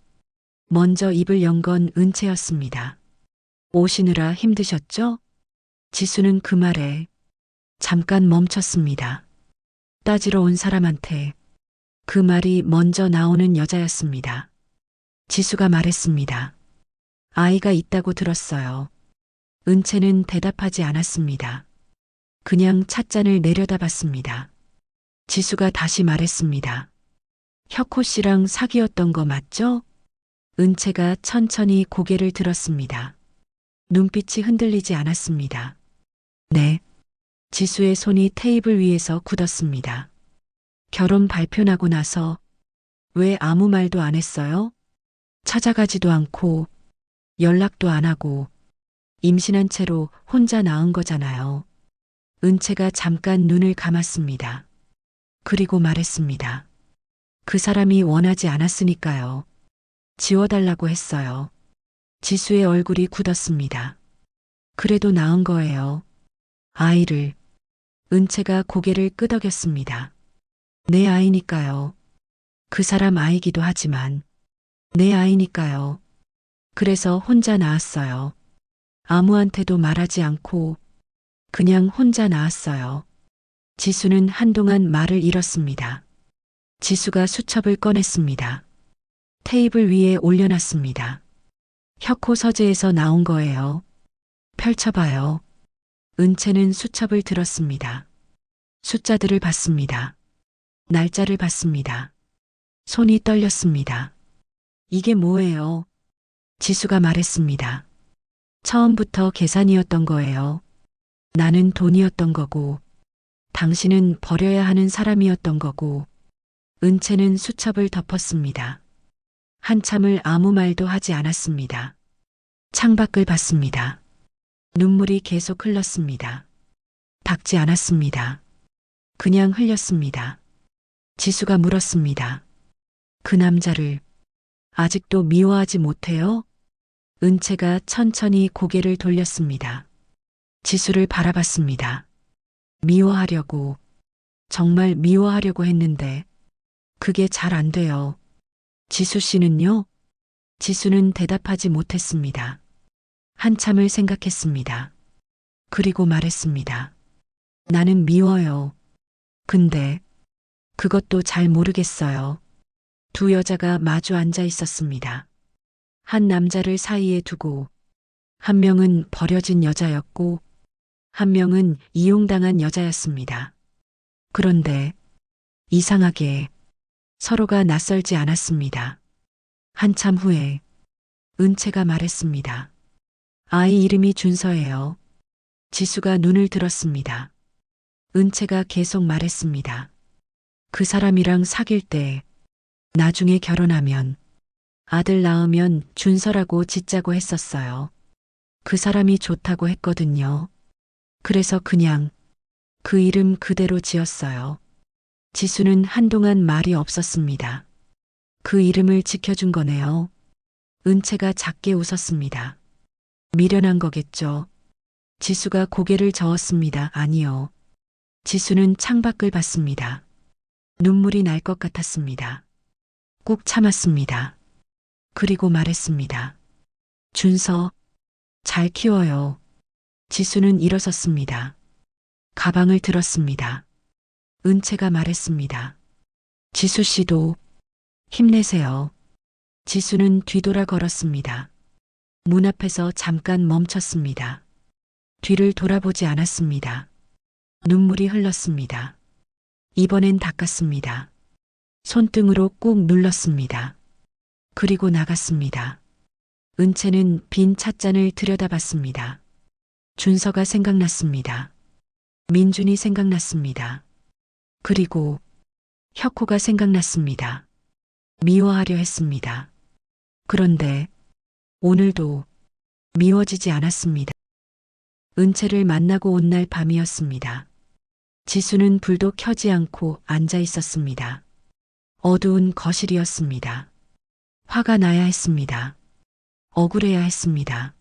먼저 입을 연 건 은채였습니다. 오시느라 힘드셨죠? 지수는 그 말에 잠깐 멈췄습니다. 따지러 온 사람한테 그 말이 먼저 나오는 여자였습니다. 지수가 말했습니다. 아이가 있다고 들었어요. 은채는 대답하지 않았습니다. 그냥 찻잔을 내려다봤습니다. 지수가 다시 말했습니다. 혁호 씨랑 사귀었던 거 맞죠? 은채가 천천히 고개를 들었습니다. 눈빛이 흔들리지 않았습니다. 네. 지수의 손이 테이블 위에서 굳었습니다. 결혼 발표 나고 나서 왜 아무 말도 안 했어요? 찾아가지도 않고 연락도 안 하고 임신한 채로 혼자 낳은 거잖아요. 은채가 잠깐 눈을 감았습니다. 그리고 말했습니다. 그 사람이 원하지 않았으니까요. 지워달라고 했어요. 지수의 얼굴이 굳었습니다. 그래도 낳은 거예요. 아이를. 은채가 고개를 끄덕였습니다. 내 아이니까요. 그 사람 아이기도 하지만 내 아이니까요. 그래서 혼자 낳았어요. 아무한테도 말하지 않고 그냥 혼자 낳았어요. 지수는 한동안 말을 잃었습니다. 지수가 수첩을 꺼냈습니다. 테이블 위에 올려놨습니다. 혁호 서재에서 나온 거예요. 펼쳐봐요. 은채는 수첩을 들었습니다. 숫자들을 봤습니다. 날짜를 봤습니다. 손이 떨렸습니다. 이게 뭐예요? 지수가 말했습니다. 처음부터 계산이었던 거예요. 나는 돈이었던 거고, 당신은 버려야 하는 사람이었던 거고, 은채는 수첩을 덮었습니다. 한참을 아무 말도 하지 않았습니다. 창밖을 봤습니다. 눈물이 계속 흘렀습니다. 닦지 않았습니다. 그냥 흘렸습니다. 지수가 물었습니다. 그 남자를 아직도 미워하지 못해요? 은채가 천천히 고개를 돌렸습니다. 지수를 바라봤습니다. 미워하려고, 정말 미워하려고 했는데 그게 잘 안 돼요. 지수 씨는요? 지수는 대답하지 못했습니다. 한참을 생각했습니다. 그리고 말했습니다. 나는 미워요. 근데 그것도 잘 모르겠어요. 두 여자가 마주 앉아 있었습니다. 한 남자를 사이에 두고 한 명은 버려진 여자였고 한 명은 이용당한 여자였습니다. 그런데 이상하게 서로가 낯설지 않았습니다. 한참 후에 은채가 말했습니다. 아이 이름이 준서예요. 지수가 눈을 들었습니다. 은채가 계속 말했습니다. 그 사람이랑 사귈 때 나중에 결혼하면 아들 낳으면 준서라고 짓자고 했었어요. 그 사람이 좋다고 했거든요. 그래서 그냥 그 이름 그대로 지었어요. 지수는 한동안 말이 없었습니다. 그 이름을 지켜준 거네요. 은채가 작게 웃었습니다. 미련한 거겠죠. 지수가 고개를 저었습니다. 아니요. 지수는 창밖을 봤습니다. 눈물이 날 것 같았습니다. 꾹 참았습니다. 그리고 말했습니다. 준서, 잘 키워요. 지수는 일어섰습니다. 가방을 들었습니다. 은채가 말했습니다. 지수 씨도 힘내세요. 지수는 뒤돌아 걸었습니다. 문 앞에서 잠깐 멈췄습니다. 뒤를 돌아보지 않았습니다. 눈물이 흘렀습니다. 이번엔 닦았습니다. 손등으로 꾹 눌렀습니다. 그리고 나갔습니다. 은채는 빈 찻잔을 들여다봤습니다. 준서가 생각났습니다. 민준이 생각났습니다. 그리고 혁호가 생각났습니다. 미워하려 했습니다. 그런데 오늘도 미워지지 않았습니다. 은채를 만나고 온 날 밤이었습니다. 지수는 불도 켜지 않고 앉아 있었습니다. 어두운 거실이었습니다. 화가 나야 했습니다. 억울해야 했습니다.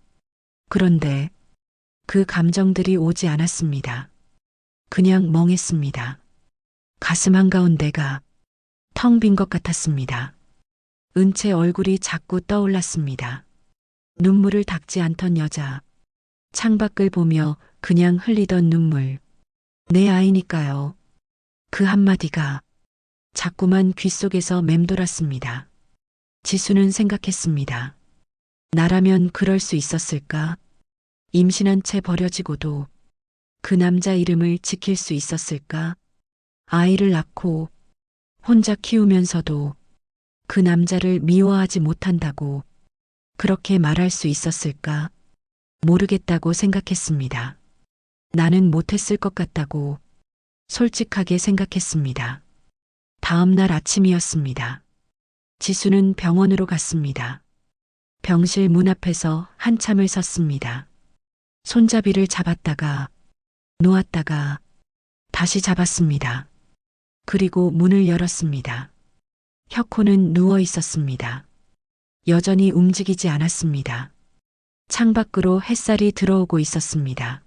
그런데 그 감정들이 오지 않았습니다. 그냥 멍했습니다. 가슴 한가운데가 텅 빈 것 같았습니다. 은채 얼굴이 자꾸 떠올랐습니다. 눈물을 닦지 않던 여자, 창밖을 보며 그냥 흘리던 눈물. 내 아이니까요. 그 한마디가 자꾸만 귓속에서 맴돌았습니다. 지수는 생각했습니다. 나라면 그럴 수 있었을까? 임신한 채 버려지고도 그 남자 이름을 지킬 수 있었을까? 아이를 낳고 혼자 키우면서도 그 남자를 미워하지 못한다고 그렇게 말할 수 있었을까? 모르겠다고 생각했습니다. 나는 못했을 것 같다고 솔직하게 생각했습니다. 다음 날 아침이었습니다. 지수는 병원으로 갔습니다. 병실 문 앞에서 한참을 섰습니다. 손잡이를 잡았다가 놓았다가 다시 잡았습니다. 그리고 문을 열었습니다. 혁호는 누워 있었습니다. 여전히 움직이지 않았습니다. 창밖으로 햇살이 들어오고 있었습니다.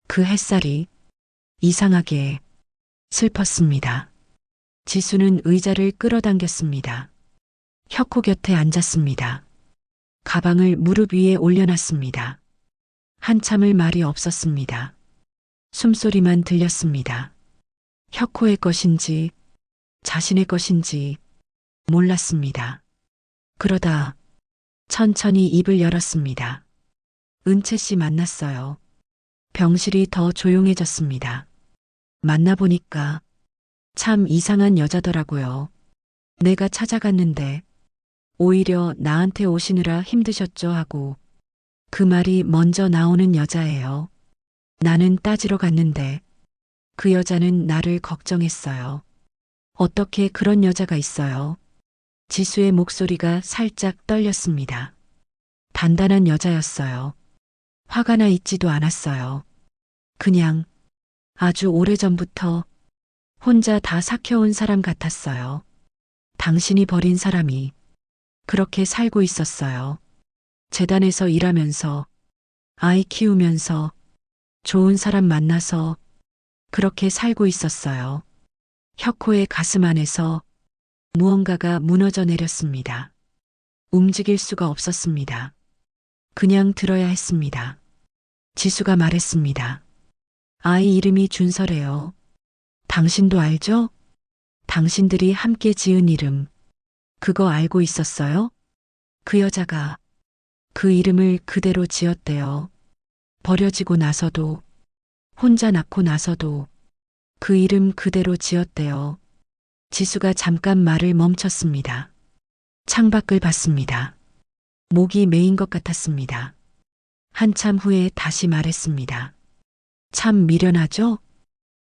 그 햇살이 이상하게 슬펐습니다. 지수는 의자를 끌어당겼습니다. 혁호 곁에 앉았습니다. 가방을 무릎 위에 올려놨습니다. 한참을 말이 없었습니다. 숨소리만 들렸습니다. 혁호의 것인지 자신의 것인지 몰랐습니다. 그러다 천천히 입을 열었습니다. 은채 씨 만났어요. 병실이 더 조용해졌습니다. 만나보니까 참 이상한 여자더라고요. 내가 찾아갔는데 오히려 나한테 오시느라 힘드셨죠 하고 그 말이 먼저 나오는 여자예요. 나는 따지러 갔는데 그 여자는 나를 걱정했어요. 어떻게 그런 여자가 있어요? 지수의 목소리가 살짝 떨렸습니다. 단단한 여자였어요. 화가 나 있지도 않았어요. 그냥 아주 오래전부터 혼자 다 삭혀온 사람 같았어요. 당신이 버린 사람이 그렇게 살고 있었어요. 재단에서 일하면서 아이 키우면서 좋은 사람 만나서 그렇게 살고 있었어요. 혁호의 가슴 안에서 무언가가 무너져 내렸습니다. 움직일 수가 없었습니다. 그냥 들어야 했습니다. 지수가 말했습니다. 아이 이름이 준서래요. 당신도 알죠? 당신들이 함께 지은 이름. 그거 알고 있었어요? 그 여자가 그 이름을 그대로 지었대요. 버려지고 나서도, 혼자 낳고 나서도 그 이름 그대로 지었대요. 지수가 잠깐 말을 멈췄습니다. 창밖을 봤습니다. 목이 메인 것 같았습니다. 한참 후에 다시 말했습니다. 참 미련하죠?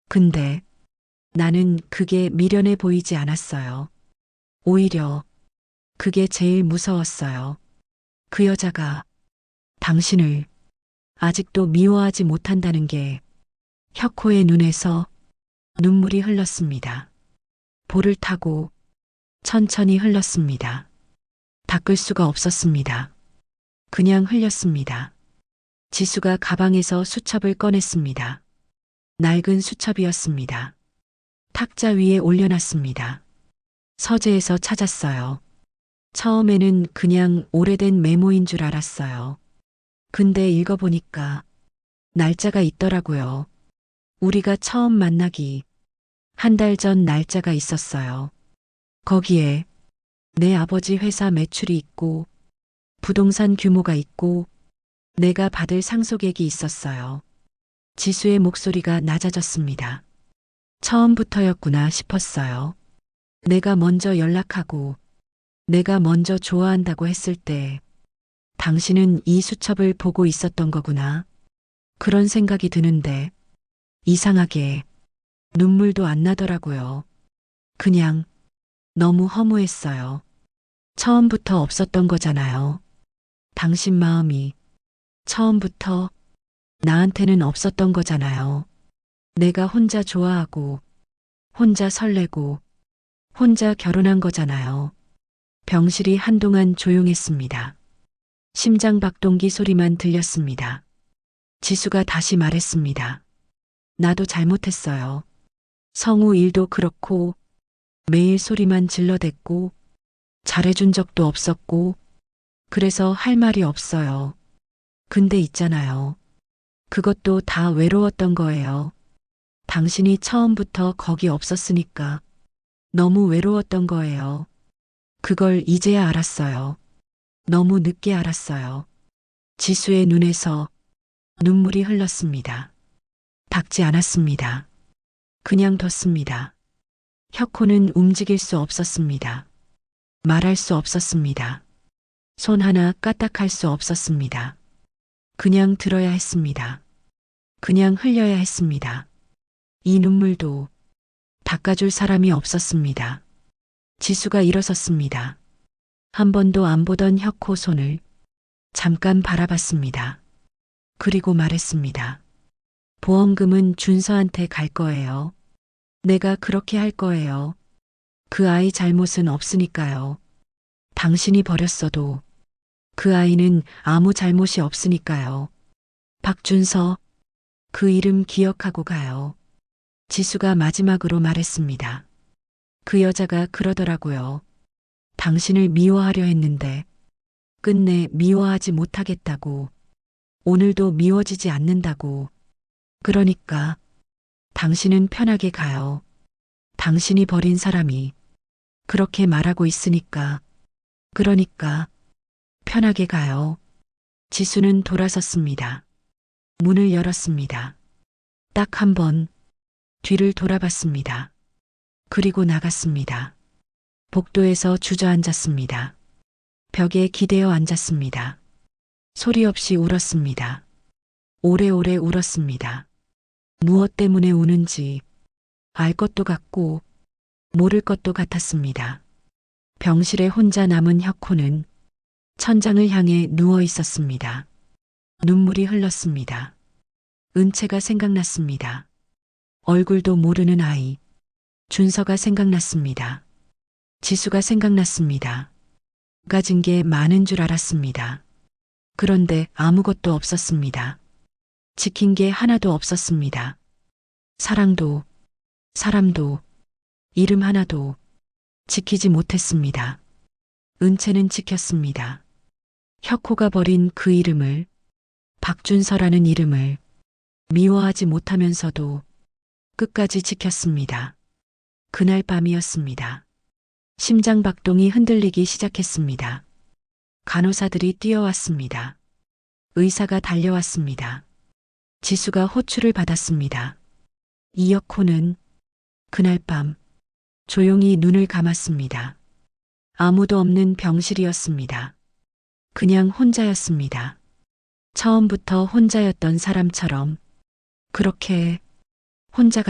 근데 나는 그게 미련해 보이지 않았어요. 오히려 그게 제일 무서웠어요. 그 여자가 당신을 아직도 미워하지 못한다는 게. 혁호의 눈에서 눈물이 흘렀습니다. 볼을 타고 천천히 흘렀습니다. 닦을 수가 없었습니다. 그냥 흘렸습니다. 지수가 가방에서 수첩을 꺼냈습니다. 낡은 수첩이었습니다. 탁자 위에 올려놨습니다. 서재에서 찾았어요. 처음에는 그냥 오래된 메모인 줄 알았어요. 근데 읽어보니까 날짜가 있더라고요. 우리가 처음 만나기 한 달 전 날짜가 있었어요. 거기에 내 아버지 회사 매출이 있고 부동산 규모가 있고 내가 받을 상속액이 있었어요. 지수의 목소리가 낮아졌습니다. 처음부터였구나 싶었어요. 내가 먼저 연락하고 내가 먼저 좋아한다고 했을 때 당신은 이 수첩을 보고 있었던 거구나. 그런 생각이 드는데 이상하게 눈물도 안 나더라고요. 그냥 너무 허무했어요. 처음부터 없었던 거잖아요. 당신 마음이 처음부터 나한테는 없었던 거잖아요. 내가 혼자 좋아하고 혼자 설레고 혼자 결혼한 거잖아요. 병실이 한동안 조용했습니다. 심장박동기 소리만 들렸습니다. 지수가 다시 말했습니다. 나도 잘못했어요. 성우 일도 그렇고 매일 소리만 질러댔고 잘해준 적도 없었고 그래서 할 말이 없어요. 근데 있잖아요. 그것도 다 외로웠던 거예요. 당신이 처음부터 거기 없었으니까 너무 외로웠던 거예요. 그걸 이제야 알았어요. 너무 늦게 알았어요. 지수의 눈에서 눈물이 흘렀습니다. 닦지 않았습니다. 그냥 뒀습니다. 혁호는 움직일 수 없었습니다. 말할 수 없었습니다. 손 하나 까딱할 수 없었습니다. 그냥 들어야 했습니다. 그냥 흘려야 했습니다. 이 눈물도 닦아줄 사람이 없었습니다. 지수가 일어섰습니다. 한 번도 안 보던 혁호 손을 잠깐 바라봤습니다. 그리고 말했습니다. 보험금은 준서한테 갈 거예요. 내가 그렇게 할 거예요. 그 아이 잘못은 없으니까요. 당신이 버렸어도 그 아이는 아무 잘못이 없으니까요. 박준서, 그 이름 기억하고 가요. 지수가 마지막으로 말했습니다. 그 여자가 그러더라고요. 당신을 미워하려 했는데 끝내 미워하지 못하겠다고. 오늘도 미워지지 않는다고. 그러니까 당신은 편하게 가요. 당신이 버린 사람이 그렇게 말하고 있으니까. 그러니까 편하게 가요. 지수는 돌아섰습니다. 문을 열었습니다. 딱 한 번 뒤를 돌아봤습니다. 그리고 나갔습니다. 복도에서 주저앉았습니다. 벽에 기대어 앉았습니다. 소리 없이 울었습니다. 오래오래 울었습니다. 무엇 때문에 우는지 알 것도 같고 모를 것도 같았습니다. 병실에 혼자 남은 혁호는 천장을 향해 누워 있었습니다. 눈물이 흘렀습니다. 은채가 생각났습니다. 얼굴도 모르는 아이. 준서가 생각났습니다. 지수가 생각났습니다. 가진 게 많은 줄 알았습니다. 그런데 아무것도 없었습니다. 지킨 게 하나도 없었습니다. 사랑도, 사람도, 이름 하나도 지키지 못했습니다. 은채는 지켰습니다. 혁호가 버린 그 이름을, 박준서라는 이름을 미워하지 못하면서도 끝까지 지켰습니다. 그날 밤이었습니다. 심장박동이 흔들리기 시작했습니다. 간호사들이 뛰어왔습니다. 의사가 달려왔습니다. 지수가 호출을 받았습니다. 이혁호는 그날 밤 조용히 눈을 감았습니다. 아무도 없는 병실이었습니다. 그냥 혼자였습니다. 처음부터 혼자였던 사람처럼 그렇게 혼자가.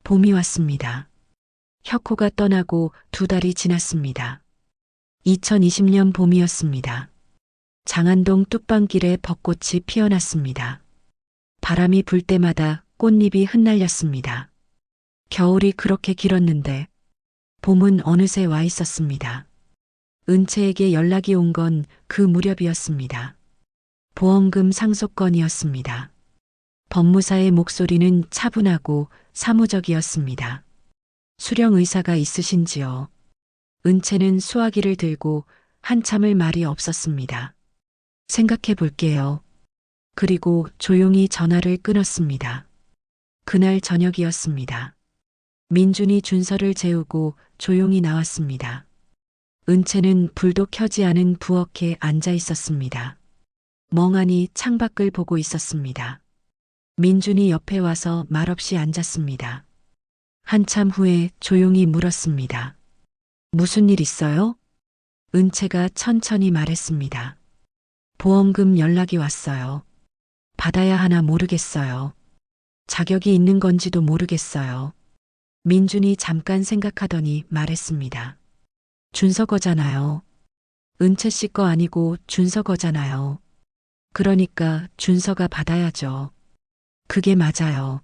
봄이 왔습니다. 혁호가 떠나고 2달이 지났습니다. 2020년 봄이었습니다. 장안동 뚝방길에 벚꽃이 피어났습니다. 바람이 불 때마다 꽃잎이 흩날렸습니다. 겨울이 그렇게 길었는데 봄은 어느새 와 있었습니다. 은채에게 연락이 온 건 그 무렵이었습니다. 보험금 상속건이었습니다. 법무사의 목소리는 차분하고 사무적이었습니다. 수령 의사가 있으신지요? 은채는 수화기를 들고 한참을 말이 없었습니다. 생각해 볼게요. 그리고 조용히 전화를 끊었습니다. 그날 저녁이었습니다. 민준이 준서를 재우고 조용히 나왔습니다. 은채는 불도 켜지 않은 부엌에 앉아 있었습니다. 멍하니 창밖을 보고 있었습니다. 민준이 옆에 와서 말없이 앉았습니다. 한참 후에 조용히 물었습니다. 무슨 일 있어요? 은채가 천천히 말했습니다. 보험금 연락이 왔어요. 받아야 하나 모르겠어요. 자격이 있는 건지도 모르겠어요. 민준이 잠깐 생각하더니 말했습니다. 준서 거잖아요. 은채 씨 거 아니고 준서 거잖아요. 그러니까 준서가 받아야죠. 그게 맞아요.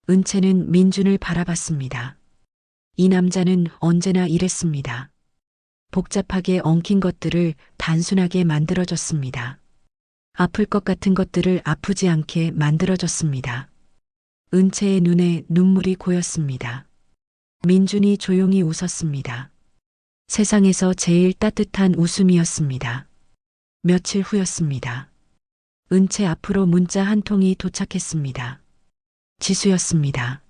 은채는 민준을 바라봤습니다. 이 남자는 언제나 이랬습니다. 복잡하게 엉킨 것들을 단순하게 만들어줬습니다. 아플 것 같은 것들을 아프지 않게 만들어줬습니다. 은채의 눈에 눈물이 고였습니다. 민준이 조용히 웃었습니다. 세상에서 제일 따뜻한 웃음이었습니다. 며칠 후였습니다. 은채 앞으로 문자 한 통이 도착했습니다. 지수였습니다.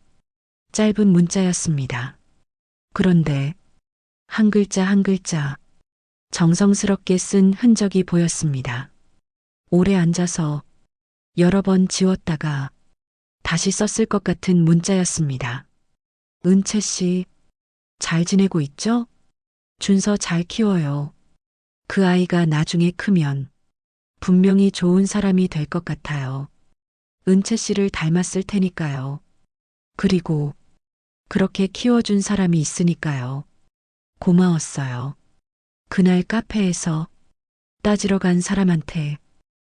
짧은 문자였습니다. 그런데 한 글자 한 글자 정성스럽게 쓴 흔적이 보였습니다. 오래 앉아서 여러 번 지웠다가 다시 썼을 것 같은 문자였습니다. 은채 씨, 잘 지내고 있죠? 준서 잘 키워요. 그 아이가 나중에 크면 분명히 좋은 사람이 될 것 같아요. 은채 씨를 닮았을 테니까요. 그리고 그렇게 키워준 사람이 있으니까요. 고마웠어요. 그날 카페에서 따지러 간 사람한테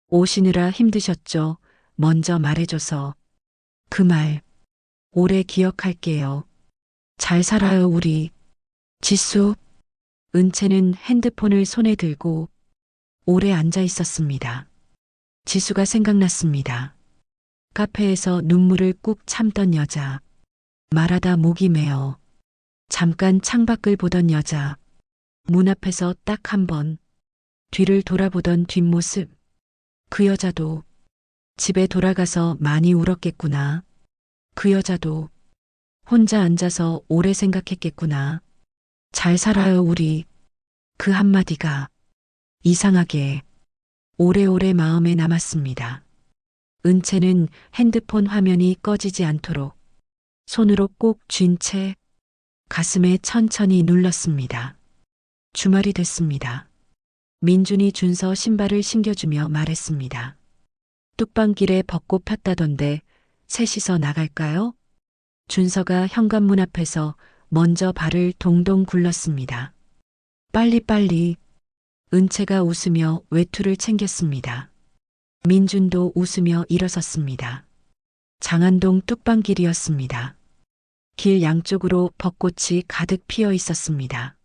오시느라 힘드셨죠? 먼저 말해줘서 그 말 오래 기억할게요. 잘 살아요, 우리. 지수. 은채는 핸드폰을 손에 들고 오래 앉아 있었습니다. 지수가 생각났습니다. 카페에서 눈물을 꾹 참던 여자. 말하다 목이 메어 잠깐 창밖을 보던 여자. 문 앞에서 딱 한 번 뒤를 돌아보던 뒷모습. 그 여자도 집에 돌아가서 많이 울었겠구나. 그 여자도 혼자 앉아서 오래 생각했겠구나. 잘 살아요, 우리. 그 한마디가 이상하게 오래오래 마음에 남았습니다. 은채는 핸드폰 화면이 꺼지지 않도록 손으로 꼭 쥔 채 가슴에 천천히 눌렀습니다. 주말이 됐습니다. 민준이 준서 신발을 신겨주며 말했습니다. 뚝방길에 벚꽃 폈다던데 셋이서 나갈까요? 준서가 현관문 앞에서 먼저 발을 동동 굴렀습니다. 빨리빨리. 은채가 웃으며 외투를 챙겼습니다. 민준도 웃으며 일어섰습니다. 장안동 뚝방길이었습니다. 길 양쪽으로 벚꽃이 가득 피어 있었습니다.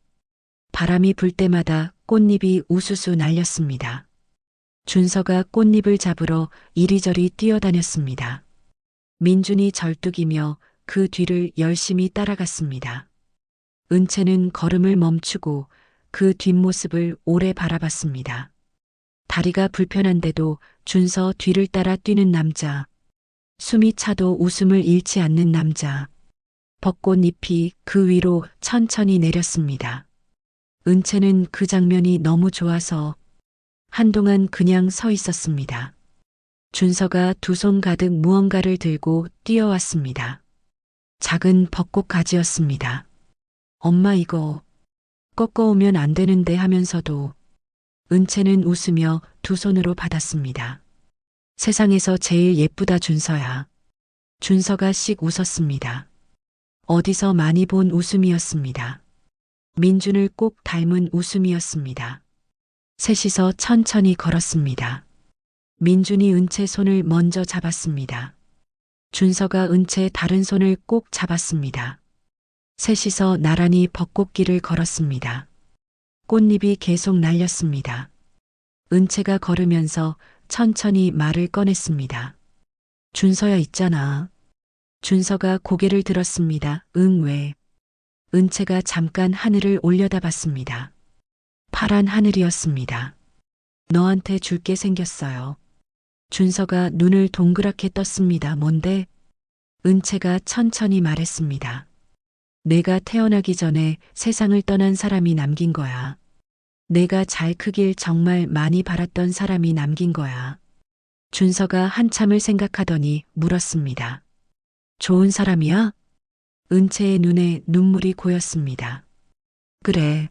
바람이 불 때마다 꽃잎이 우수수 날렸습니다. 준서가 꽃잎을 잡으러 이리저리 뛰어다녔습니다. 민준이 절뚝이며 그 뒤를 열심히 따라갔습니다. 은채는 걸음을 멈추고 그 뒷모습을 오래 바라봤습니다. 다리가 불편한데도 준서 뒤를 따라 뛰는 남자. 숨이 차도 웃음을 잃지 않는 남자. 벚꽃잎이 그 위로 천천히 내렸습니다. 은채는 그 장면이 너무 좋아서 한동안 그냥 서 있었습니다. 준서가 두 손 가득 무언가를 들고 뛰어왔습니다. 작은 벚꽃 가지였습니다. 엄마 이거 꺾어오면 안 되는데 하면서도 은채는 웃으며 두 손으로 받았습니다. 세상에서 제일 예쁘다 준서야. 준서가 씩 웃었습니다. 어디서 많이 본 웃음이었습니다. 민준을 꼭 닮은 웃음이었습니다. 셋이서 천천히 걸었습니다. 민준이 은채 손을 먼저 잡았습니다. 준서가 은채 다른 손을 꼭 잡았습니다. 셋이서 나란히 벚꽃길을 걸었습니다. 꽃잎이 계속 날렸습니다. 은채가 걸으면서 천천히 말을 꺼냈습니다. 준서야 있잖아. 준서가 고개를 들었습니다. 응 왜? 은채가 잠깐 하늘을 올려다봤습니다. 파란 하늘이었습니다. 너한테 줄 게 생겼어요. 준서가 눈을 동그랗게 떴습니다. 뭔데? 은채가 천천히 말했습니다. 내가 태어나기 전에 세상을 떠난 사람이 남긴 거야. 내가 잘 크길 정말 많이 바랐던 사람이 남긴 거야. 준서가 한참을 생각하더니 물었습니다. 좋은 사람이야? 은채의 눈에 눈물이 고였습니다. 그래,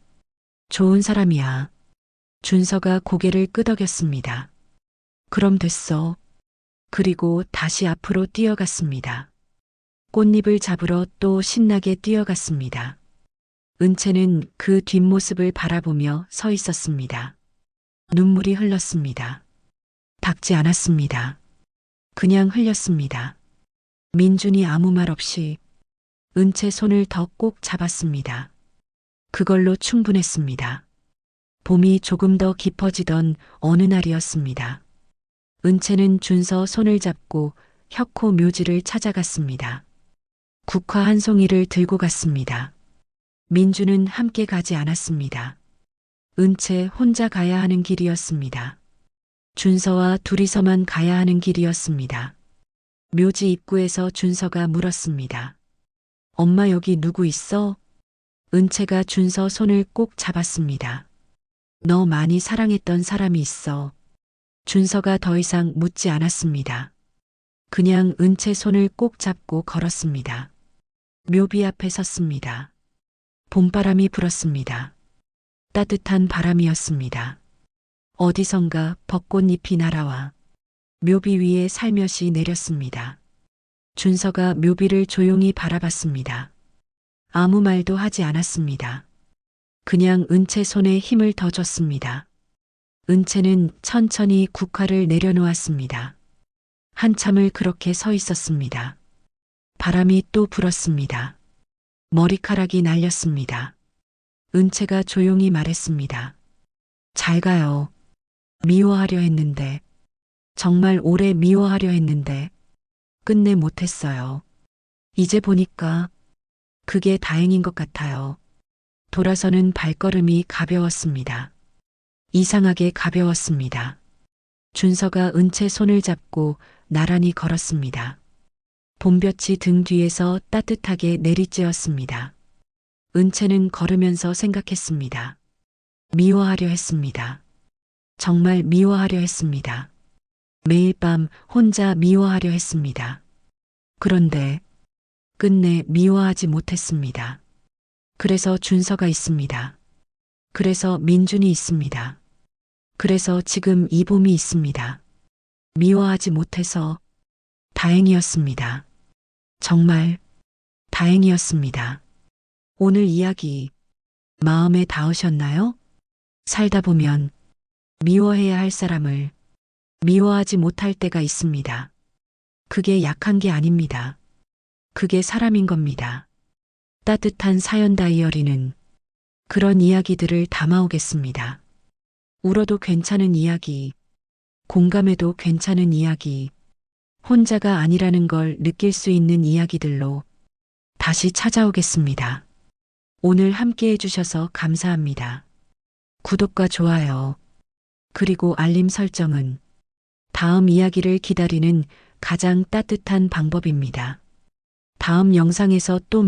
좋은 사람이야. 준서가 고개를 끄덕였습니다. 그럼 됐어. 그리고 다시 앞으로 뛰어갔습니다. 꽃잎을 잡으러 또 신나게 뛰어갔습니다. 은채는 그 뒷모습을 바라보며 서 있었습니다. 눈물이 흘렀습니다. 닦지 않았습니다. 그냥 흘렸습니다. 민준이 아무 말 없이 은채 손을 더 꼭 잡았습니다. 그걸로 충분했습니다. 봄이 조금 더 깊어지던 어느 날이었습니다. 은채는 준서 손을 잡고 혁호 묘지를 찾아갔습니다. 국화 한 송이를 들고 갔습니다. 민주는 함께 가지 않았습니다. 은채 혼자 가야 하는 길이었습니다. 준서와 둘이서만 가야 하는 길이었습니다. 묘지 입구에서 준서가 물었습니다. 엄마 여기 누구 있어? 은채가 준서 손을 꼭 잡았습니다. 너 많이 사랑했던 사람이 있어. 준서가 더 이상 묻지 않았습니다. 그냥 은채 손을 꼭 잡고 걸었습니다. 묘비 앞에 섰습니다. 봄바람이 불었습니다. 따뜻한 바람이었습니다. 어디선가 벚꽃잎이 날아와 묘비 위에 살며시 내렸습니다. 준서가 묘비를 조용히 바라봤습니다. 아무 말도 하지 않았습니다. 그냥 은채 손에 힘을 더 줬습니다. 은채는 천천히 국화를 내려놓았습니다. 한참을 그렇게 서 있었습니다. 바람이 또 불었습니다. 머리카락이 날렸습니다. 은채가 조용히 말했습니다. 잘 가요. 미워하려 했는데, 정말 오래 미워하려 했는데, 끝내 못했어요. 이제 보니까 그게 다행인 것 같아요. 돌아서는 발걸음이 가벼웠습니다. 이상하게 가벼웠습니다. 준서가 은채 손을 잡고 나란히 걸었습니다. 봄볕이 등 뒤에서 따뜻하게 내리쬐었습니다. 은채는 걸으면서 생각했습니다. 미워하려 했습니다. 정말 미워하려 했습니다. 매일 밤 혼자 미워하려 했습니다. 그런데 끝내 미워하지 못했습니다. 그래서 준서가 있습니다. 그래서 민준이 있습니다. 그래서 지금 이 봄이 있습니다. 미워하지 못해서 다행이었습니다. 정말 다행이었습니다. 오늘 이야기 마음에 닿으셨나요? 살다 보면 미워해야 할 사람을 미워하지 못할 때가 있습니다. 그게 약한 게 아닙니다. 그게 사람인 겁니다. 따뜻한 사연 다이어리는 그런 이야기들을 담아오겠습니다. 울어도 괜찮은 이야기, 공감해도 괜찮은 이야기, 혼자가 아니라는 걸 느낄 수 있는 이야기들로 다시 찾아오겠습니다. 오늘 함께 해주셔서 감사합니다. 구독과 좋아요, 그리고 알림 설정은 다음 이야기를 기다리는 가장 따뜻한 방법입니다. 다음 영상에서 또